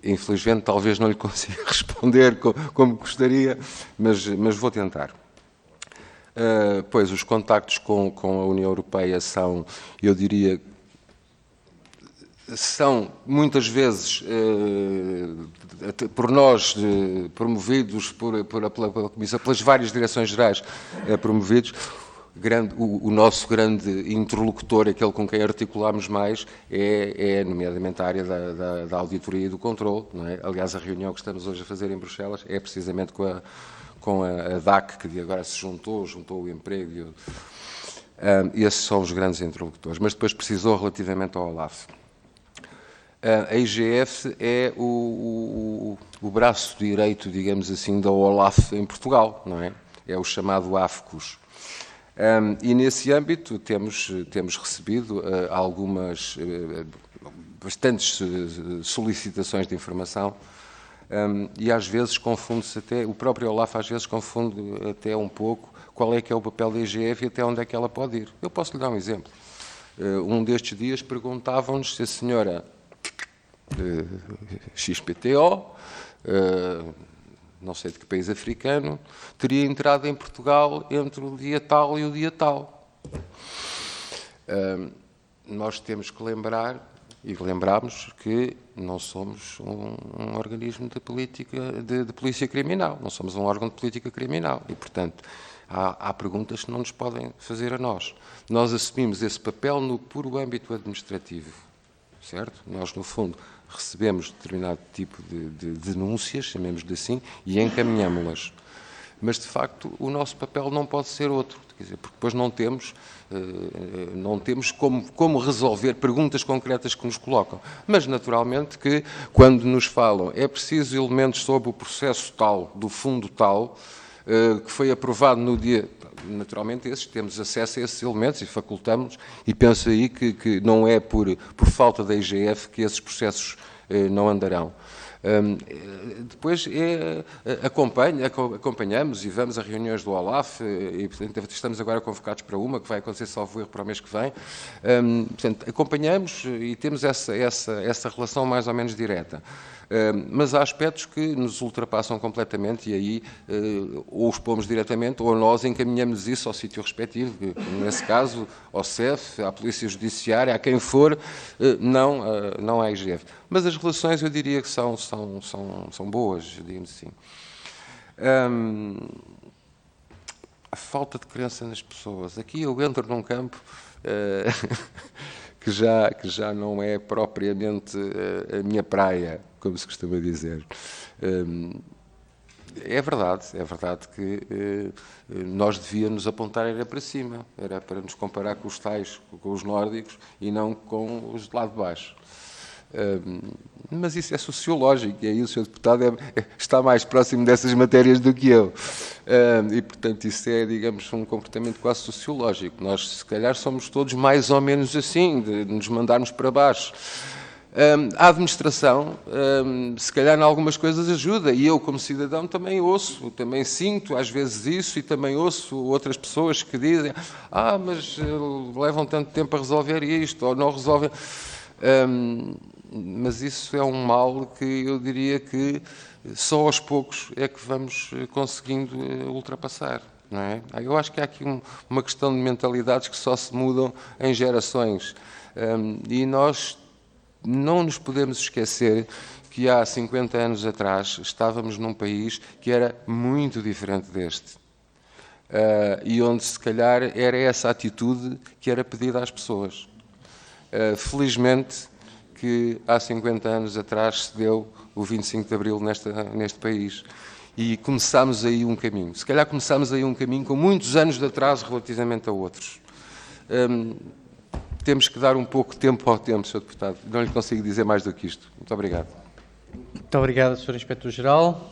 infelizmente talvez não lhe consiga responder como gostaria, mas vou tentar. Pois os contactos com a União Europeia são, eu diria, são muitas vezes por nós promovidos pela Comissão, pelas várias direções-gerais promovidos. O nosso grande interlocutor, aquele com quem articulamos mais, é nomeadamente a área da auditoria e do controle, não é? Aliás, a reunião que estamos hoje a fazer em Bruxelas é precisamente com a DAC, que agora se juntou o emprego. Esses são os grandes interlocutores. Mas depois precisou relativamente ao OLAF. A IGF é o braço direito, digamos assim, da OLAF em Portugal, não é? É o chamado AFCOS. E nesse âmbito temos recebido bastantes solicitações de informação, e às vezes confunde-se até, o próprio OLAF às vezes confunde até um pouco qual é que é o papel da IGF e até onde é que ela pode ir. Eu posso lhe dar um exemplo. Um destes dias perguntavam-nos se a senhora XPTO, não sei de que país africano, teria entrado em Portugal entre o dia tal e o dia tal. Nós temos que lembrar, e lembramos, que não somos um organismo de polícia criminal, não somos um órgão de política criminal e, portanto, há perguntas que não nos podem fazer a nós. Nós assumimos esse papel no puro âmbito administrativo, certo? Nós, no fundo, recebemos determinado tipo de denúncias, chamemos-lhe assim, e encaminhamos-las. Mas, de facto, o nosso papel não pode ser outro, quer dizer, porque depois não temos como resolver perguntas concretas que nos colocam. Mas, naturalmente, que quando nos falam é preciso elementos sobre o processo tal, do fundo tal, que foi aprovado no dia... Naturalmente, temos acesso a esses elementos e facultamos, e penso aí que não é por falta da IGF que esses processos não andarão. Depois acompanhamos e vamos a reuniões do OLAF e, portanto, estamos agora convocados para uma que vai acontecer, salvo erro, para o mês que vem. Portanto, acompanhamos e temos essa relação mais ou menos direta. Mas há aspectos que nos ultrapassam completamente e aí ou os pomos diretamente ou nós encaminhamos isso ao sítio respectivo, nesse caso ao CEF, à Polícia Judiciária, a quem for, não à IGF. Mas as relações eu diria que são boas, digamos assim. A falta de crença nas pessoas. Aqui eu entro num campo que já não é propriamente a minha praia, como se costuma dizer. É verdade que nós devíamos apontar era para cima, era para nos comparar com os tais, com os nórdicos e não com os de lá de baixo. Mas isso é sociológico, e aí o Sr. Deputado está mais próximo dessas matérias do que eu. E, portanto, isso é, digamos, um comportamento quase sociológico. Nós, se calhar, somos todos mais ou menos assim, de nos mandarmos para baixo. A administração, se calhar, em algumas coisas ajuda, e eu, como cidadão, também ouço, também sinto, às vezes, isso, e também ouço outras pessoas que dizem mas levam tanto tempo a resolver isto, ou não resolvem... mas isso é um mal que eu diria que só aos poucos é que vamos conseguindo ultrapassar, não é? Eu acho que há aqui uma questão de mentalidades que só se mudam em gerações. E nós não nos podemos esquecer que há 50 anos atrás estávamos num país que era muito diferente deste. E onde, se calhar, era essa atitude que era pedida às pessoas. Felizmente que há 50 anos atrás se deu o 25 de Abril neste país e começámos aí um caminho. Se calhar começámos aí um caminho com muitos anos de atraso relativamente a outros. Temos que dar um pouco de tempo ao tempo, Sr. Deputado. Não lhe consigo dizer mais do que isto. Muito obrigado. Muito obrigado, Sr. Inspetor-Geral.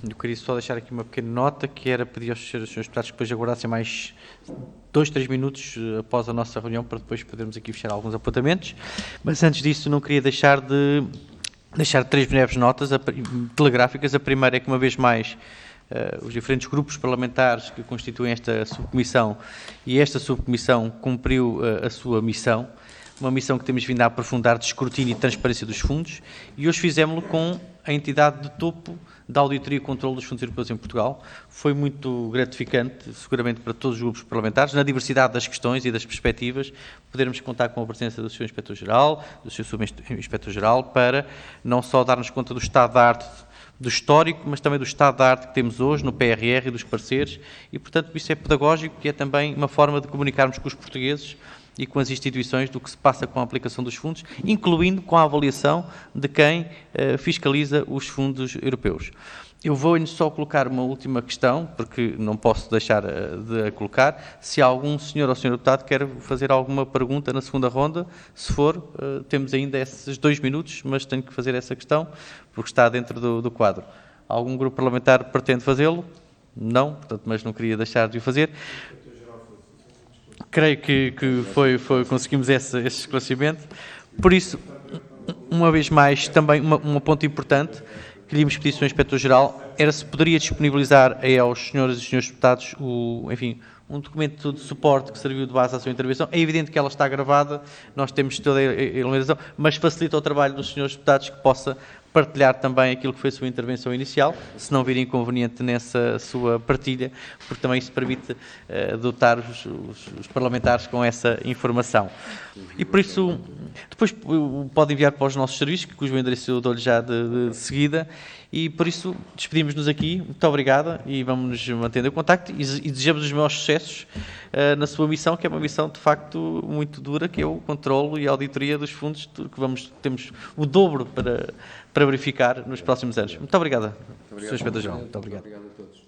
Eu queria só deixar aqui uma pequena nota, que era pedir aos Srs. Deputados que depois aguardassem mais 2, 3 minutos após a nossa reunião, para depois podermos aqui fechar alguns apontamentos. Mas antes disso, não queria deixar 3 breves notas telegráficas. A primeira é que, uma vez mais, os diferentes grupos parlamentares que constituem esta subcomissão e esta subcomissão cumpriu a sua missão, uma missão que temos vindo a aprofundar de escrutínio e transparência dos fundos, e hoje fizemos-lo com a entidade de topo da auditoria e controle dos fundos europeus em Portugal. Foi muito gratificante, seguramente para todos os grupos parlamentares, na diversidade das questões e das perspectivas, podermos contar com a presença do Sr. Inspetor-Geral, do Sr. Subinspetor-Geral, para não só darmos conta do estado da arte, do histórico, mas também do estado da arte que temos hoje no PRR e dos parceiros, e, portanto, isso é pedagógico e é também uma forma de comunicarmos com os portugueses e com as instituições do que se passa com a aplicação dos fundos, incluindo com a avaliação de quem fiscaliza os fundos europeus. Eu vou só colocar uma última questão, porque não posso deixar de a colocar. Se algum senhor ou senhor deputado quer fazer alguma pergunta na segunda ronda, se for, temos ainda esses 2 minutos, mas tenho que fazer essa questão, porque está dentro do quadro. Algum grupo parlamentar pretende fazê-lo? Não, portanto, mas não queria deixar de o fazer. Creio que conseguimos esse esclarecimento. Por isso, uma vez mais, também um ponto importante que lhe pedir, Sr. Inspetor-Geral, era se poderia disponibilizar aos senhores e senhores deputados um documento de suporte que serviu de base à sua intervenção. É evidente que ela está gravada, nós temos toda a iluminação, mas facilita o trabalho dos senhores deputados que possa partilhar também aquilo que foi a sua intervenção inicial, se não vir inconveniente nessa sua partilha, porque também isso permite dotar os parlamentares com essa informação. E por isso, depois pode enviar para os nossos serviços, cujo endereço eu dou-lhe já de seguida, e por isso despedimos-nos aqui. Muito obrigada e vamos mantendo o contacto e desejamos os maiores sucessos na sua missão, que é uma missão de facto muito dura, que é o controlo e a auditoria dos fundos, que temos o dobro para verificar nos próximos anos. Muito obrigada, Sr. Inspetor-Geral. Muito obrigado. Obrigado a todos.